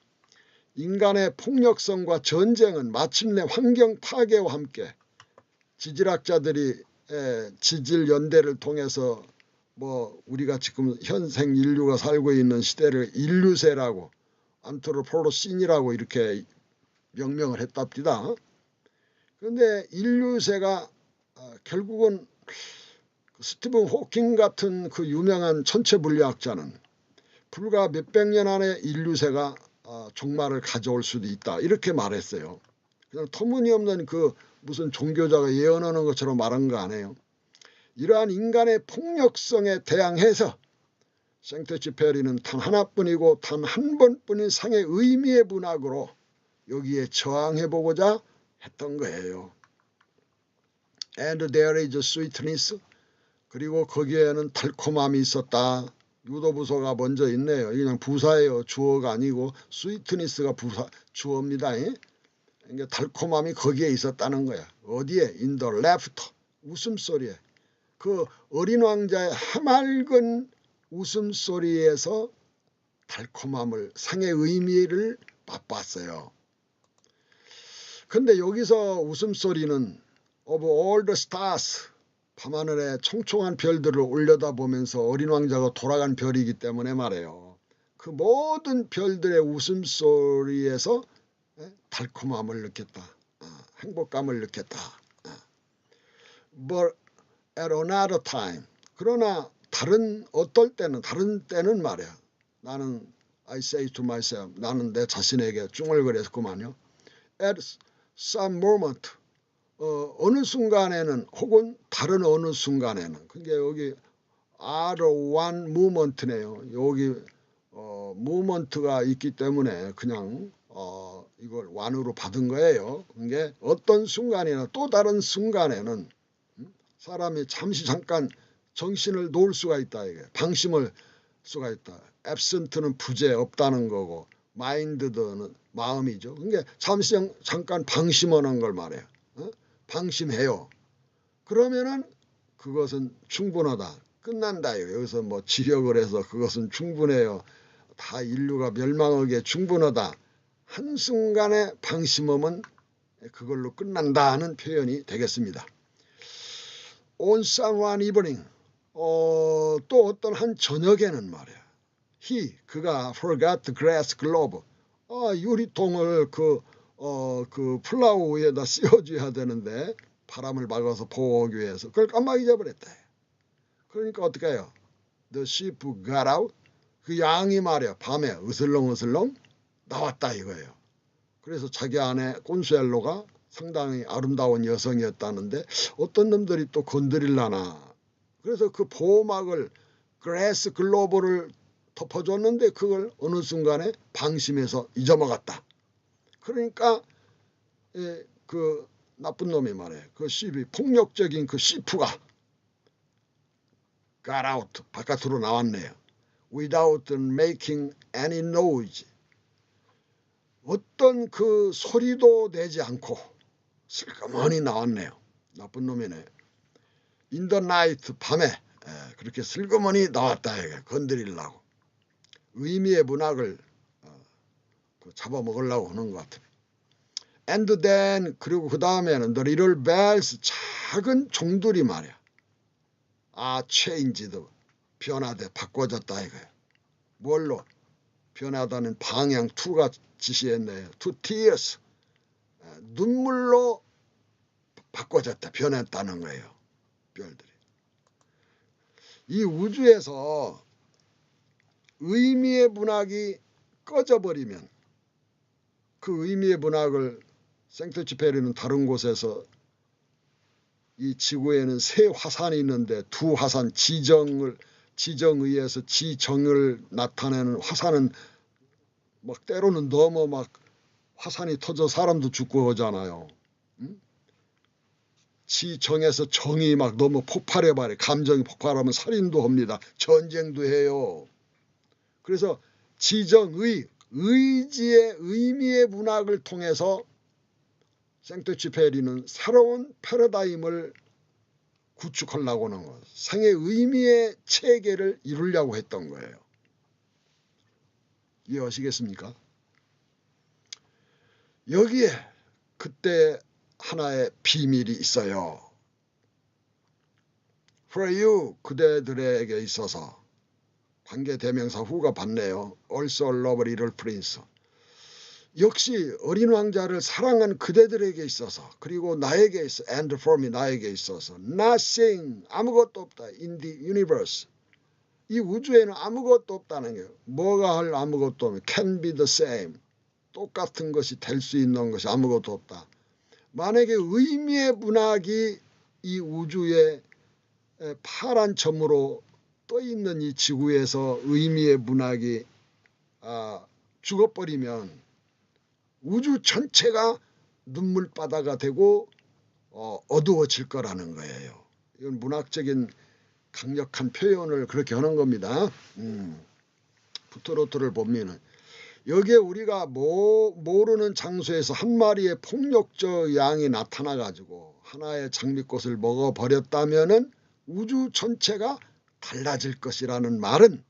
인간의 폭력성과 전쟁은 마침내 환경 파괴와 함께 지질학자들이 지질 연대를 통해서 뭐 우리가 지금 현생 인류가 살고 있는 시대를 인류세라고, 안트로폴로신이라고 이렇게 명명을 했답니다. 그런데 인류세가 결국은 스티븐 호킹 같은 그 유명한 천체 물리학자는 불과 몇백 년 안에 인류세가 종말을 가져올 수도 있다 이렇게 말했어요. 그냥 터무니없는 그 무슨 종교자가 예언하는 것처럼 말한 거 아니에요. 이러한 인간의 폭력성에 대항해서 생터치페리는 단 하나뿐이고 단 한 번뿐인 상의 의미의 문학으로 여기에 저항해보고자 했던 거예요. And there is sweetness. 그리고 거기에는 달콤함이 있었다. 유도부소가 먼저 있네요. 이게 그냥 부사예요. 주어가 아니고 sweetness가 주어입니다. 그러니까 달콤함이 거기에 있었다는 거야. 어디에? In the laughter. 웃음소리에. 그 어린 왕자의 해맑은 웃음소리에서 달콤함을, 상의 의미를 맛봤어요. 근데 여기서 웃음소리는 of all the stars, 밤하늘에 총총한 별들을 올려다보면서 어린 왕자가 돌아간 별이기 때문에 말해요. 그 모든 별들의 웃음소리에서 달콤함을 느꼈다. 행복감을 느꼈다. But at another time, 그러나 다른 때는 말이야. 나는 I say to myself, 나는 내 자신에게 중얼거렸구만요. At some moment, 어느 순간에는, 혹은 다른 어느 순간에는, 그게 여기 at one moment네요. 여기 moment가 있기 때문에 그냥 이걸 완으로 받은 거예요. 그게 어떤 순간이나 또 다른 순간에는 사람이 잠시 잠깐 정신을 놓을 수가 있다. 이게 방심을 수가 있다. absent는 부재 없다는 거고 mind는 마음이죠. 그러니까 잠시 잠깐 방심하는 걸 말해요. 방심해요. 그러면은 그것은 충분하다. 끝난다. 여기서 뭐 지력을 해서 그것은 충분해요. 다 인류가 멸망하기에 충분하다. 한순간에 방심하면 그걸로 끝난다는 표현이 되겠습니다. On some one evening, 또 어떤 한 저녁에는 말이야. 그가 forgot the glass globe. 유리통을 그 플라워 위에다 씌워줘야 되는데 바람을 막아서 보호하기 위해서 그걸 깜빡 잊어버렸다. 그러니까 어떻게 해요? The sheep got out. 그 양이 말이야 밤에 으슬렁으슬렁 나왔다 이거예요. 그래서 자기 아내 콘수엘로가 상당히 아름다운 여성이었다는데 어떤 놈들이 또 건드릴라나. 그래서 그 보호막을 그래스 글로브를 덮어줬는데 그걸 어느 순간에 방심해서 잊어먹었다. 그러니까 그 나쁜 놈이 말해. 그 sheep이 폭력적인 그 sheep가 got out 바깥으로 나왔네요. Without making any noise. 어떤 그 소리도 내지 않고 슬그머니 나왔네요. 나쁜 놈이네. In the night 밤에 그렇게 슬그머니 나왔다. 이게 건드리려고. 의미의 문학을 잡아먹으려고 하는 것 같아요. And then 그리고 그 다음에는 the little bells 작은 종들이 말이야. changed 변화돼 바꿔졌다 이거예요. 뭘로? 변하다는 방향 투가 지시했네요. to tears 눈물로 바꿔졌다 변했다는 거예요. 별들이. 이 우주에서 의미의 문학이 꺼져버리면 그 의미의 문학을 생트쥐페리는 다른 곳에서 이 지구에는 세 화산이 있는데 두 화산 지정의에서 지정을 나타내는 화산은 막 때로는 너무 막 화산이 터져 사람도 죽고 하잖아요. 지정에서 정이 막 너무 폭발해버려. 감정이 폭발하면 살인도 합니다. 전쟁도 해요. 그래서 지정의 의지의 의미의 문학을 통해서 생트쥐페리는 새로운 패러다임을 구축하려고 하는 것, 생의 의미의 체계를 이루려고 했던 거예요. 이해하시겠습니까? 여기에 그때 하나의 비밀이 있어요. For you, 그대들에게 있어서 관계대명사 후가 받네요. Also love little prince. 역시 어린 왕자를 사랑한 그대들에게 있어서 그리고 나에게 있어 and for me 나에게 있어서 nothing 아무것도 없다 in the universe 이 우주에는 아무것도 없다는 거예요. 뭐가 할 아무것도 없는 can be the same 똑같은 것이 될 수 있는 것이 아무것도 없다. 만약에 의미의 문학이 이 우주에 파란 점으로 떠있는 이 지구에서 의미의 문학이 죽어버리면 우주 전체가 눈물바다가 되고 어두워질 거라는 거예요. 이건 문학적인 강력한 표현을 그렇게 하는 겁니다. 푸트노트를 보면은 여기에 우리가 모르는 장소에서 한 마리의 폭력적 양이 나타나가지고 하나의 장미꽃을 먹어버렸다면은 우주 전체가 달라질 것이라는 말은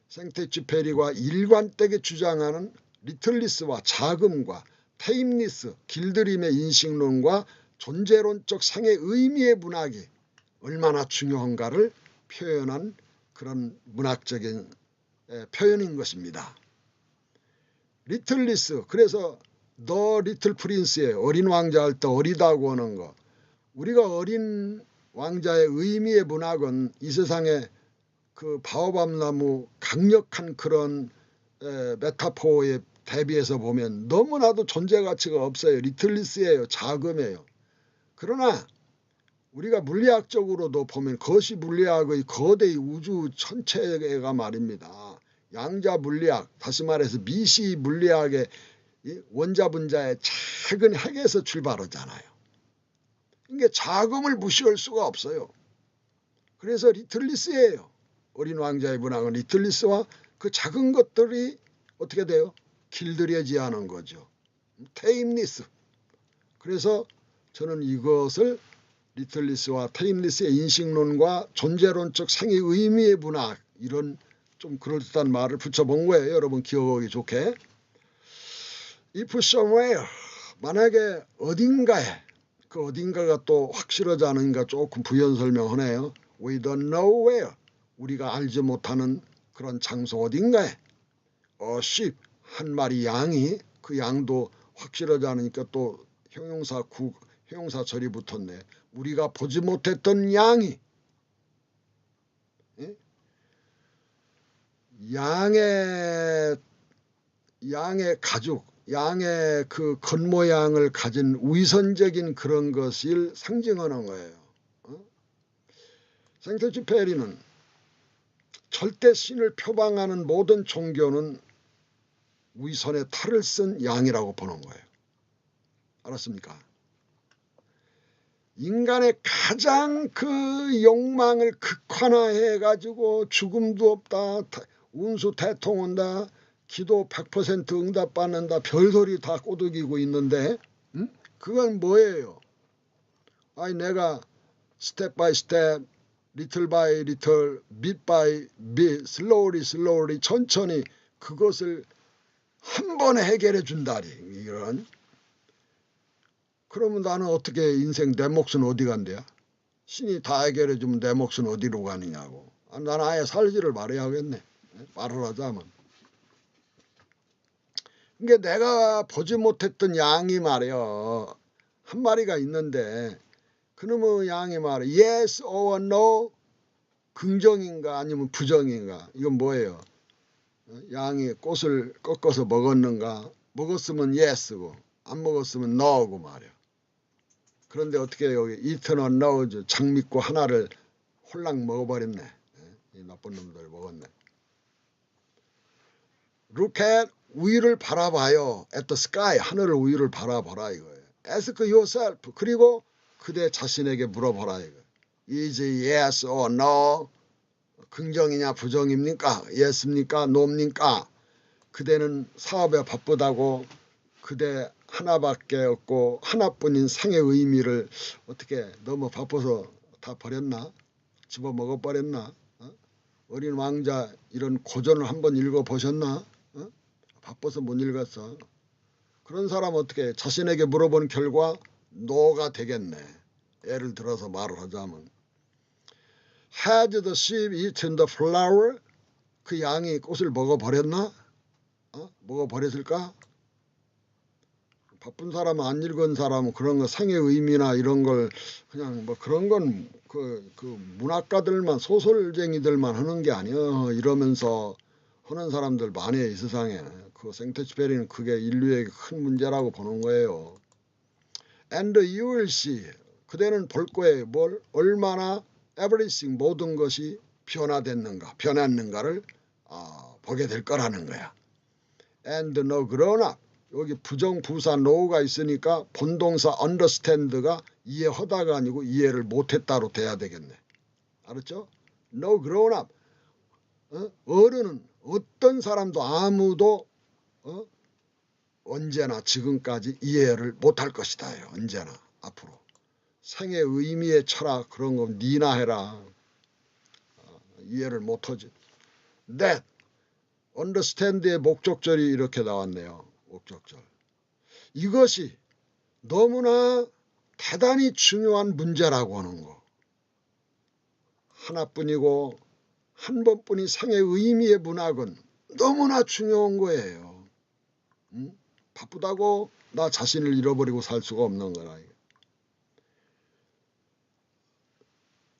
생트쥐페리가 일관되게 주장하는 리틀리스와 자금과 테임리스, 길들임의 인식론과 존재론적 생의 의미의 문학이 얼마나 중요한가를 표현한 그런 문학적인 표현인 것입니다. 리틀리스, 그래서 더 리틀 프린스예요. 어린 왕자 할 때 어리다고 하는 거. 우리가 어린 왕자의 의미의 문학은 이 세상에 그 바오밥 나무 강력한 그런 메타포에 대비해서 보면 너무나도 존재 가치가 없어요. 리틀리스예요. 자금이에요. 그러나 우리가 물리학적으로도 보면 거시 물리학의 거대 우주 전체가 말입니다. 양자 물리학, 다시 말해서 미시 물리학의 이 원자분자의 작은 핵에서 출발하잖아요. 이게 자금을 무시할 수가 없어요. 그래서 리틀리스예요. 어린 왕자의 문학은 리틀리스와 그 작은 것들이 어떻게 돼요? 길들여지 않은 거죠. 테임리스. 그래서 저는 이것을 리틀리스와 테임리스의 인식론과 존재론적 생의 의미의 문학, 이런 좀 그럴듯한 말을 붙여본 거예요. 여러분 기억하기 좋게. If somewhere, 만약에 어딘가에, 그 어딘가가 또 확실하지 않으니까 조금 부연 설명하네요. We don't know where, 우리가 알지 못하는 그런 장소 어딘가에 a sheep, 한 마리 양이, 그 양도 확실하지 않으니까 또 형용사 절이 붙었네. 우리가 보지 못했던 양이, 예? 양의 가죽, 양의 그 겉모양을 가진 위선적인 그런 것을 상징하는 거예요. 생터쥐페리는 절대 신을 표방하는 모든 종교는 위선의 탈을 쓴 양이라고 보는 거예요. 알았습니까? 인간의 가장 그 욕망을 극화해 가지고 죽음도 없다, 운수 대통 온다, 기도 100% 응답받는다, 별소리 다 꼬드기고 있는데, 그건 뭐예요? 아니 내가 스텝 바이 스텝, 리틀 바이 리틀, 빗 바이 빗, 슬로우리 천천히 그것을 한 번에 해결해 준다니, 이런. 그러면 나는 어떻게 인생 내 몫은 어디 간대야? 신이 다 해결해 주면 내 몫은 어디로 가느냐고. 나는 아예 살지를 말아야 하겠네. 말을 하자면. 그러니까 내가 보지 못했던 양이 말이야. 한 마리가 있는데 그놈의 양이 말이야. Yes or no, 긍정인가 아니면 부정인가. 이건 뭐예요? 양이 꽃을 꺾어서 먹었는가. 먹었으면 yes고 안 먹었으면 no고 말이야. 그런데 어떻게 여기 이터널 노즈 장미꽃 하나를 홀랑 먹어버렸네. 이 나쁜 놈들 먹었네. Look at, 위를 바라봐요. At the sky, 하늘을 위를 바라봐라 이거예요. Ask yourself, 그리고 그대 자신에게 물어보라 이거예요. Is yes or no, 긍정이냐 부정입니까? Yes입니까? No입니까? 그대는 사업에 바쁘다고 그대 하나밖에 없고 하나뿐인 생의 의미를 어떻게 너무 바빠서 다 버렸나? 집어먹어버렸나? 어린 왕자 이런 고전을 한번 읽어보셨나? 바빠서 못 읽었어. 그런 사람 어떻게 자신에게 물어본 결과 노가 되겠네. 예를 들어서 말을 하자면 Had the sheep eaten the flower? 그 양이 꽃을 먹어버렸나? 먹어버렸을까? 바쁜 사람은 안 읽은 사람은 그런 거 생의 의미나 이런 걸 그냥 뭐 그런 건 그 문학가들만 소설쟁이들만 하는 게 아니야. 이러면서 하는 사람들 많이 이 세상에. 그 생터쥐페리는 그게 인류의 큰 문제라고 보는 거예요. And you will see. 그대는 볼 거예요. 뭘 얼마나 everything 모든 것이 변했는가를 보게 될 거라는 거야. And no grown up. 여기 부정부사 no가 있으니까 본동사 understand가 이해하다가 아니고 이해를 못했다로 돼야 되겠네. 알았죠? No grown up. 어른은 어떤 사람도 아무도 언제나 지금까지 이해를 못할 것이다. 언제나 앞으로. 생의 의미의 철학 그런 거 니나 해라. 이해를 못하지. That. understand의 목적절이 이렇게 나왔네요. 목적절. 이것이 너무나 대단히 중요한 문제라고 하는 거. 하나뿐이고 한 번뿐인 생의 의미의 문학은 너무나 중요한 거예요. 바쁘다고 나 자신을 잃어버리고 살 수가 없는 거라.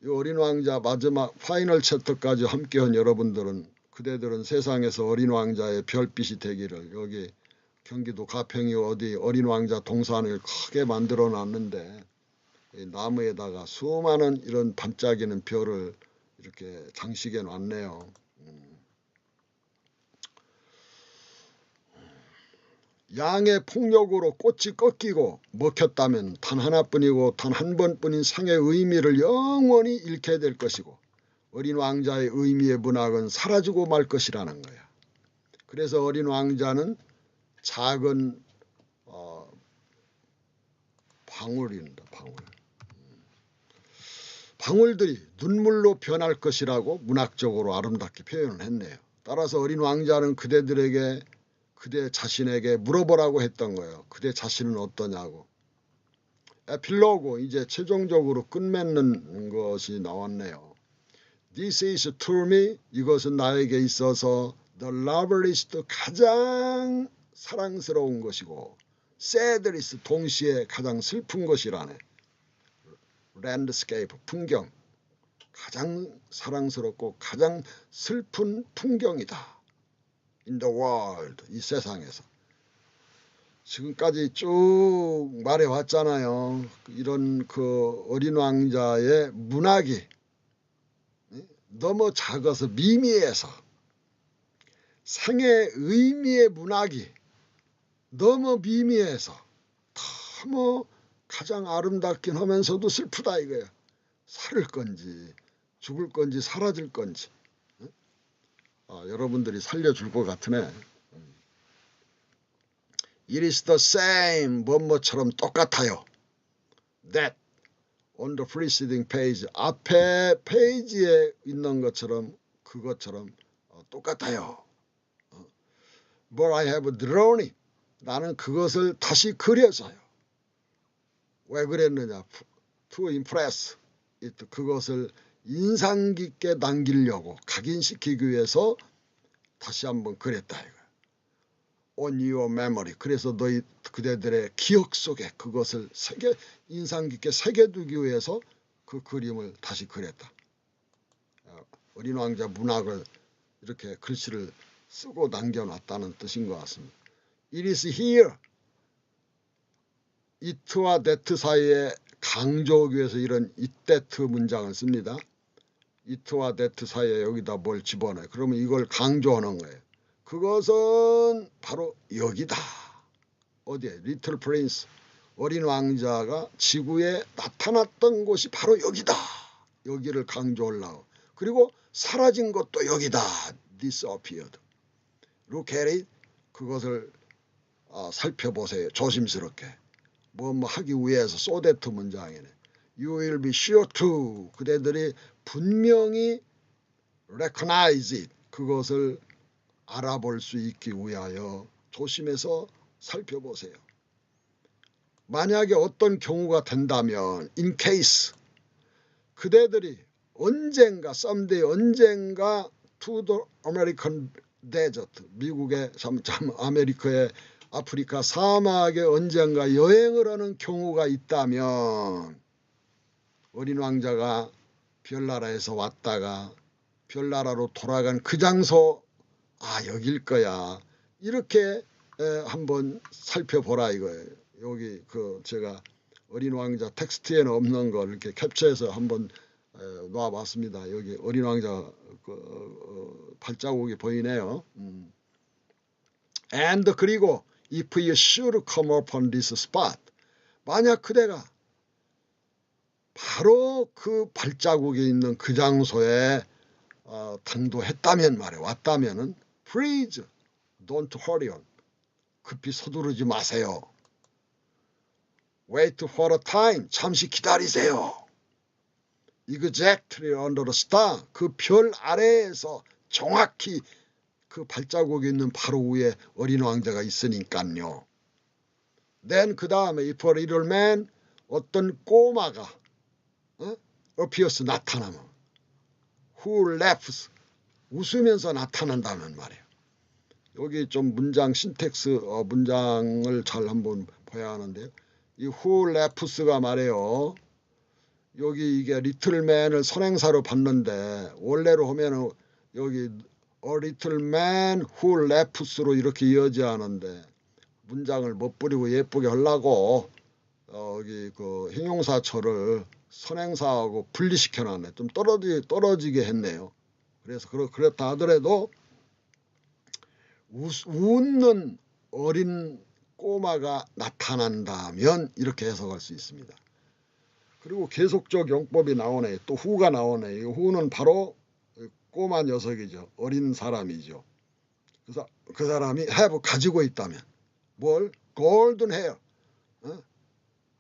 이 어린 왕자 마지막 파이널 챕터까지 함께한 여러분들은 그대들은 세상에서 어린 왕자의 별빛이 되기를. 여기 경기도 가평이 어디 어린 왕자 동산을 크게 만들어 놨는데 나무에다가 수많은 이런 반짝이는 별을 이렇게 장식해 놨네요. 양의 폭력으로 꽃이 꺾이고 먹혔다면 단 하나뿐이고 단 한 번뿐인 생의 의미를 영원히 잃게 될 것이고 어린 왕자의 의미의 문학은 사라지고 말 것이라는 거야. 그래서 어린 왕자는 작은 방울입니다. 방울들이 눈물로 변할 것이라고 문학적으로 아름답게 표현을 했네요. 따라서 어린 왕자는 그대들에게 그대 자신에게 물어보라고 했던 거예요. 그대 자신은 어떠냐고. 에필로그 이제 최종적으로 끝맺는 것이 나왔네요. This is to me, 이것은 나에게 있어서 the loveliest, 가장 사랑스러운 것이고 sadest, 동시에 가장 슬픈 것이라네. landscape, 풍경, 가장 사랑스럽고 가장 슬픈 풍경이다. in the world, 이 세상에서. 지금까지 쭉 말해왔잖아요. 이런 그 어린 왕자의 문학이 너무 작아서 미미해서 생의 의미의 문학이 너무 미미해서 너무 가장 아름답긴 하면서도 슬프다 이거예요. 살을 건지 죽을 건지 사라질 건지. 여러분들이 살려줄 것 같으네. It is the same, 뭐뭐처럼 똑같아요. That on the preceding page, 앞에 페이지에 있는 것처럼 그것처럼 똑같아요. But I have drawn it. 나는 그것을 다시 그려서요. 왜 그랬느냐? To impress it. 그것을 인상 깊게 남기려고 각인시키기 위해서 다시 한번 그랬다 이거야. On your memory. 그래서 너희 그대들의 기억 속에 그것을 인상 깊게 새겨두기 위해서 그 그림을 다시 그렸다. 어린 왕자 문학을 이렇게 글씨를 쓰고 남겨놨다는 뜻인 것 같습니다. It is here. it와 that 사이에 강조하기 위해서 이런 it that 문장을 씁니다. it와 that 사이에 여기다 뭘 집어넣어요. 그러면 이걸 강조하는 거예요. 그것은 바로 여기다. 어디에? 리틀 프린스, 어린 왕자가 지구에 나타났던 곳이 바로 여기다. 여기를 강조하려고. 그리고 사라진 것도 여기다. disappeared. Look at it. 그것을 살펴보세요. 조심스럽게. 뭐 하기 위해서 so that 문장이네. You will be sure to. 그대들이 분명히 recognize it. 그것을 알아볼 수 있기 위하여 조심해서 살펴보세요. 만약에 어떤 경우가 된다면 in case 그대들이 언젠가 someday 언젠가 to the American desert 미국의 아메리카의 아프리카 사막에 언젠가 여행을 하는 경우가 있다면 어린 왕자가 별나라에서 왔다가 별나라로 돌아간 그 장소 여길 거야. 이렇게 한번 살펴보라 이거예요. 여기 제가 어린 왕자 텍스트에는 없는 걸 이렇게 캡처해서 한번 놔봤습니다. 여기 어린 왕자 발자국이 보이네요. And 그리고 if you should come upon this spot, 만약 그대가 바로 그 발자국이 있는 그 장소에 당도했다면 말이에요. 왔다면은 please don't hurry on. 급히 서두르지 마세요. Wait for a time. 잠시 기다리세요. Exactly under the star. 그 별 아래에서 정확히 그 발자국이 있는 바로 위에 어린 왕자가 있으니까요. Then 그 다음에 if a little man, 어떤 꼬마가 appears 나타나면 who laughs, 웃으면서 나타난다는 말이에요. 여기 좀 문장 신텍스 문장을 잘 한번 봐야 하는데요. 이 who laughs가 말이에요. 여기 이게 리틀맨을 선행사로 봤는데 원래로 하면은 여기 a little man who laughs로 이렇게 이어지는데 문장을 멋부리고 예쁘게 하려고 여기 그 형용사처를 선행사하고 분리시켜놨네. 좀 떨어지게 했네요. 그래서 그렇다 하더라도 웃는 어린 꼬마가 나타난다면 이렇게 해석할 수 있습니다. 그리고 계속적 용법이 나오네. 또 후가 나오네. 이 후는 바로 꼬마 녀석이죠. 어린 사람이죠. 그래서 그 사람이 have 가지고 있다면 뭘? golden hair.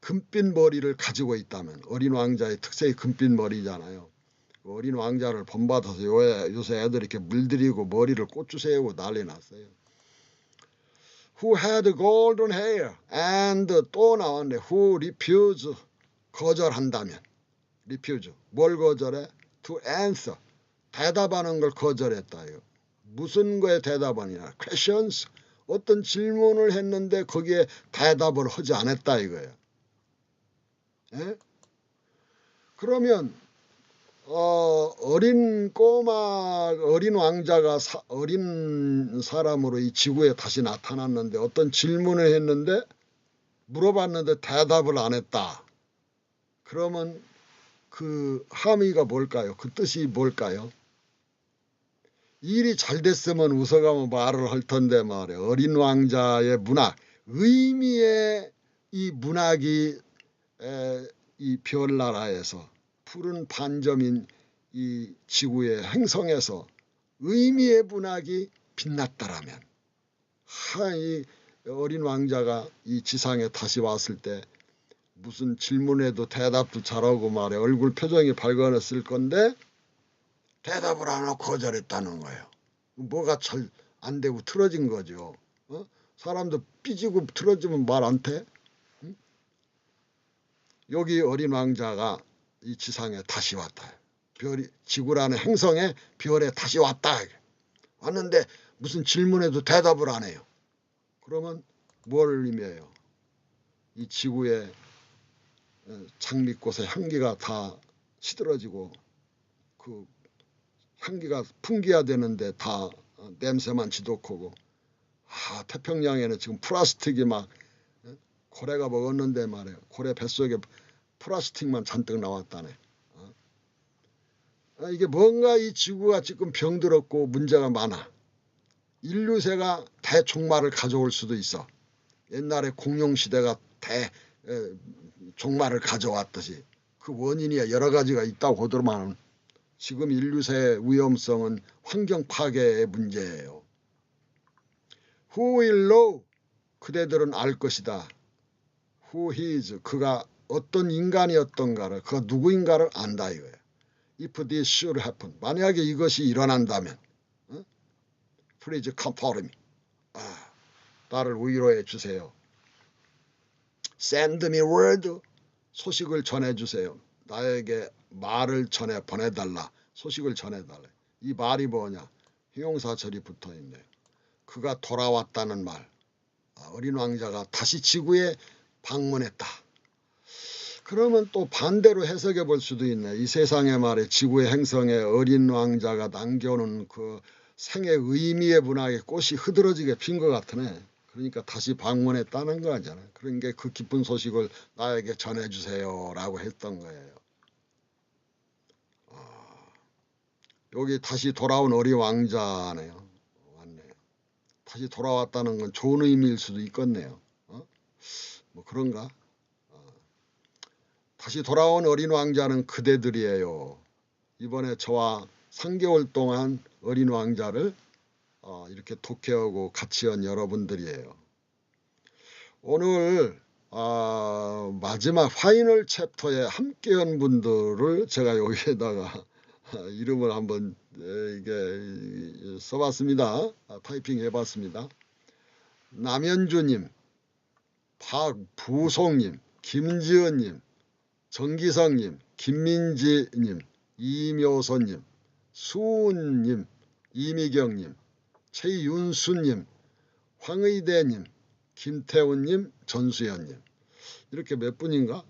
금빛 머리를 가지고 있다면. 어린 왕자의 특색이 금빛 머리잖아요. 어린 왕자를 본받아서 요새 애들이 이렇게 물들이고 머리를 고추 세우고 난리 났어요. Who had golden hair and 또 나왔네. Who refused 거절한다면. refuse 뭘 거절해? To answer 대답하는 걸 거절했다요. 무슨 거에 대답하느냐? questions 어떤 질문을 했는데 거기에 대답을 하지 않았다 이거예요. 예? 그러면 어린 왕자가 어린 사람으로 이 지구에 다시 나타났는데 어떤 질문을 했는데 물어봤는데 대답을 안 했다. 그러면 그 함의가 뭘까요? 그 뜻이 뭘까요? 일이 잘 됐으면 웃어가며 말을 할 텐데 말이에요. 어린 왕자의 문학, 의미의 이 문학이 이 별나라에서 푸른 반점인 이 지구의 행성에서 의미의 문학이 빛났다라면 이 어린 왕자가 이 지상에 다시 왔을 때 무슨 질문에도 대답도 잘하고 말해 얼굴 표정이 밝아졌을 건데 대답을 안 하고 거절했다는 거예요. 뭐가 잘 안 되고 틀어진 거죠. 사람도 삐지고 틀어지면 말 안 돼? 응? 여기 어린 왕자가 이 지상에 다시 왔다. 지구라는 행성에 별에 다시 왔다. 왔는데 무슨 질문에도 대답을 안 해요. 그러면 뭘 의미해요? 이 지구의 장미꽃의 향기가 다 시들어지고 그 향기가 풍기야되는데 다 냄새만 지독하고 태평양에는 지금 플라스틱이 막 고래가 먹었는데 말이에요. 고래 뱃속에 플라스틱만 잔뜩 나왔다네. 이게 뭔가 이 지구가 지금 병들었고 문제가 많아. 인류세가 대종말을 가져올 수도 있어. 옛날에 공룡시대가 대종말을 가져왔듯이 그 원인이 여러 가지가 있다고 하더만 지금 인류세의 위험성은 환경 파괴의 문제예요. Who will know? 그대들은 알 것이다. Who is? 그가 어떤 인간이었던가를 그가 누구인가를 안다 이거예요. If this should happen. 만약에 이것이 일어난다면 Please comfort me. 나를 위로해 주세요. Send me word. 소식을 전해주세요. 나에게 말을 보내달라. 소식을 전해달라. 이 말이 뭐냐? 형용사절이 붙어있네. 그가 돌아왔다는 말. 어린 왕자가 다시 지구에 방문했다. 그러면 또 반대로 해석해 볼 수도 있네. 이 세상에 말에 지구의 행성에 어린 왕자가 남겨놓은 그 생의 의미의 문학의 꽃이 흐드러지게 핀 것 같으네. 그러니까 다시 방문했다는 거잖아요. 그러니까 그 기쁜 소식을 나에게 전해주세요 라고 했던 거예요. 여기 다시 돌아온 어린 왕자네요. 왔네요. 다시 돌아왔다는 건 좋은 의미일 수도 있겠네요. 뭐 그런가? 다시 돌아온 어린 왕자는 그대들이에요. 이번에 저와 3개월 동안 어린 왕자를 이렇게 독해하고 같이 한 여러분들이에요. 오늘 마지막 파이널 챕터에 함께한 분들을 제가 여기에다가 이름을 한번 이게 써봤습니다. 타이핑 해봤습니다. 남현주님, 박부송님, 김지은님, 정기성님, 김민지님, 이묘선님, 수은님, 이미경님, 최윤수님, 황의대님, 김태훈님, 전수연님. 이렇게 몇 분인가?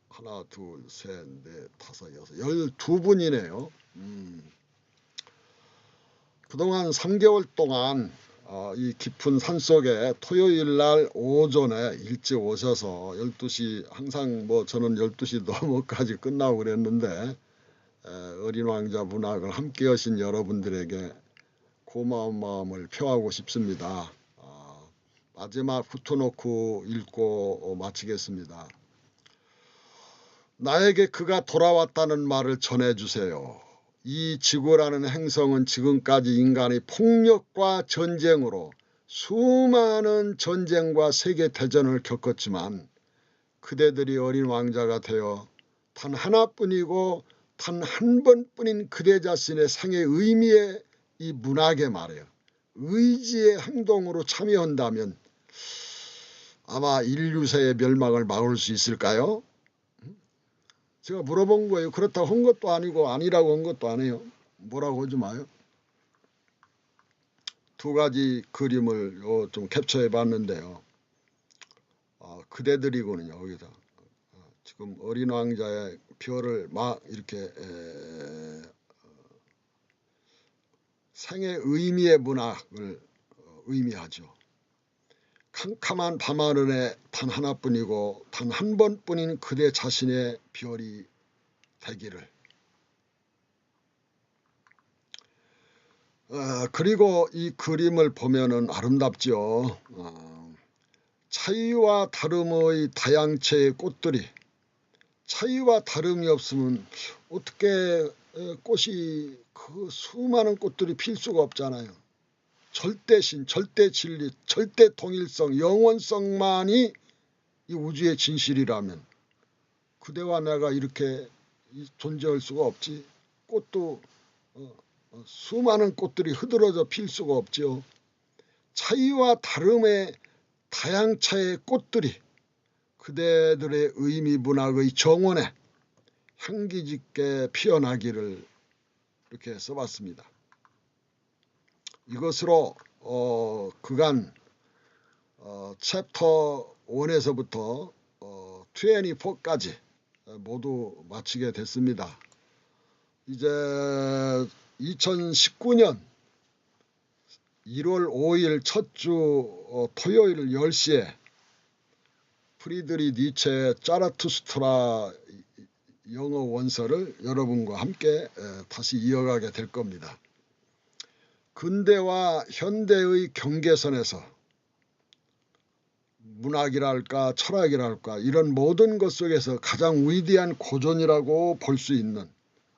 하나, 둘, 셋, 넷, 다섯, 여섯, 12분이네요. 그동안 3개월 동안 이 깊은 산속에 토요일날 오전에 일찍 오셔서 12시 항상 뭐 저는 12시 넘어까지 끝나고 그랬는데 어린 왕자 문학을 함께 하신 여러분들에게 고마운 마음을 표하고 싶습니다. 마지막 붙여놓고 읽고 마치겠습니다. 나에게 그가 돌아왔다는 말을 전해주세요. 이 지구라는 행성은 지금까지 인간이 폭력과 전쟁으로 수많은 전쟁과 세계대전을 겪었지만 그대들이 어린 왕자가 되어 단 하나뿐이고 단 한 번뿐인 그대 자신의 생의 의미에 이 문학의 말이에요. 의지의 행동으로 참여한다면 아마 인류세의 멸망을 막을 수 있을까요? 제가 물어본 거예요. 그렇다고 한 것도 아니고 아니라고 한 것도 아니에요. 뭐라고 하지 마요. 두 가지 그림을 좀 캡처해 봤는데요. 그대들이군요. 여기다 지금 어린 왕자의 별을 막 이렇게 생의 의미의 문학을 의미하죠. 캄캄한 밤하늘에 단 하나뿐이고 단 한 번뿐인 그대 자신의 별이 되기를. 그리고 이 그림을 보면은 아름답죠. 차이와 다름의 다양체의 꽃들이, 차이와 다름이 없으면 어떻게 꽃이 그 수많은 꽃들이 필 수가 없잖아요. 절대신, 절대진리, 절대통일성, 영원성만이 이 우주의 진실이라면 그대와 내가 이렇게 존재할 수가 없지. 꽃도 수많은 꽃들이 흐드러져 필 수가 없죠. 차이와 다름의 다양차의 꽃들이 그대들의 의미 문학의 정원에 향기 짙게 피어나기를 이렇게 써봤습니다. 이것으로 그간 챕터 1에서부터 24까지 모두 마치게 됐습니다. 이제 2019년 1월 5일 첫 주 토요일 10시에 프리드리 니체의 짜라투스트라 영어 원서를 여러분과 함께 다시 이어가게 될 겁니다. 근대와 현대의 경계선에서 문학이랄까 철학이랄까 이런 모든 것 속에서 가장 위대한 고전이라고 볼 수 있는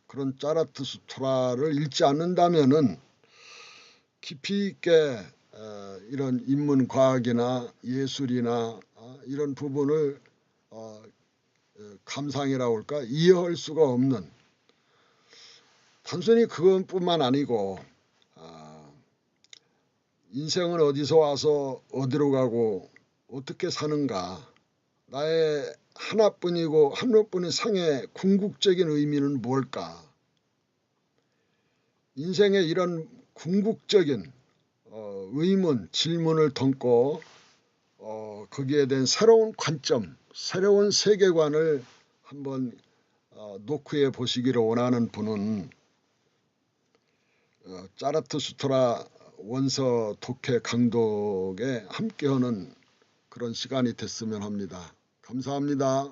그런 짜라투스트라를 읽지 않는다면은 깊이 있게 이런 인문과학이나 예술이나 이런 부분을 감상이라고 할까 이해할 수가 없는, 단순히 그것뿐만 아니고 인생은 어디서 와서 어디로 가고 어떻게 사는가, 나의 하나뿐이고 하나뿐인 생의 궁극적인 의미는 뭘까, 인생의 이런 궁극적인 의문, 질문을 던고 거기에 대한 새로운 관점, 새로운 세계관을 한번 노크해 보시기를 원하는 분은 짜라투스트라 원서 독해 강독에 함께하는 그런 시간이 됐으면 합니다. 감사합니다.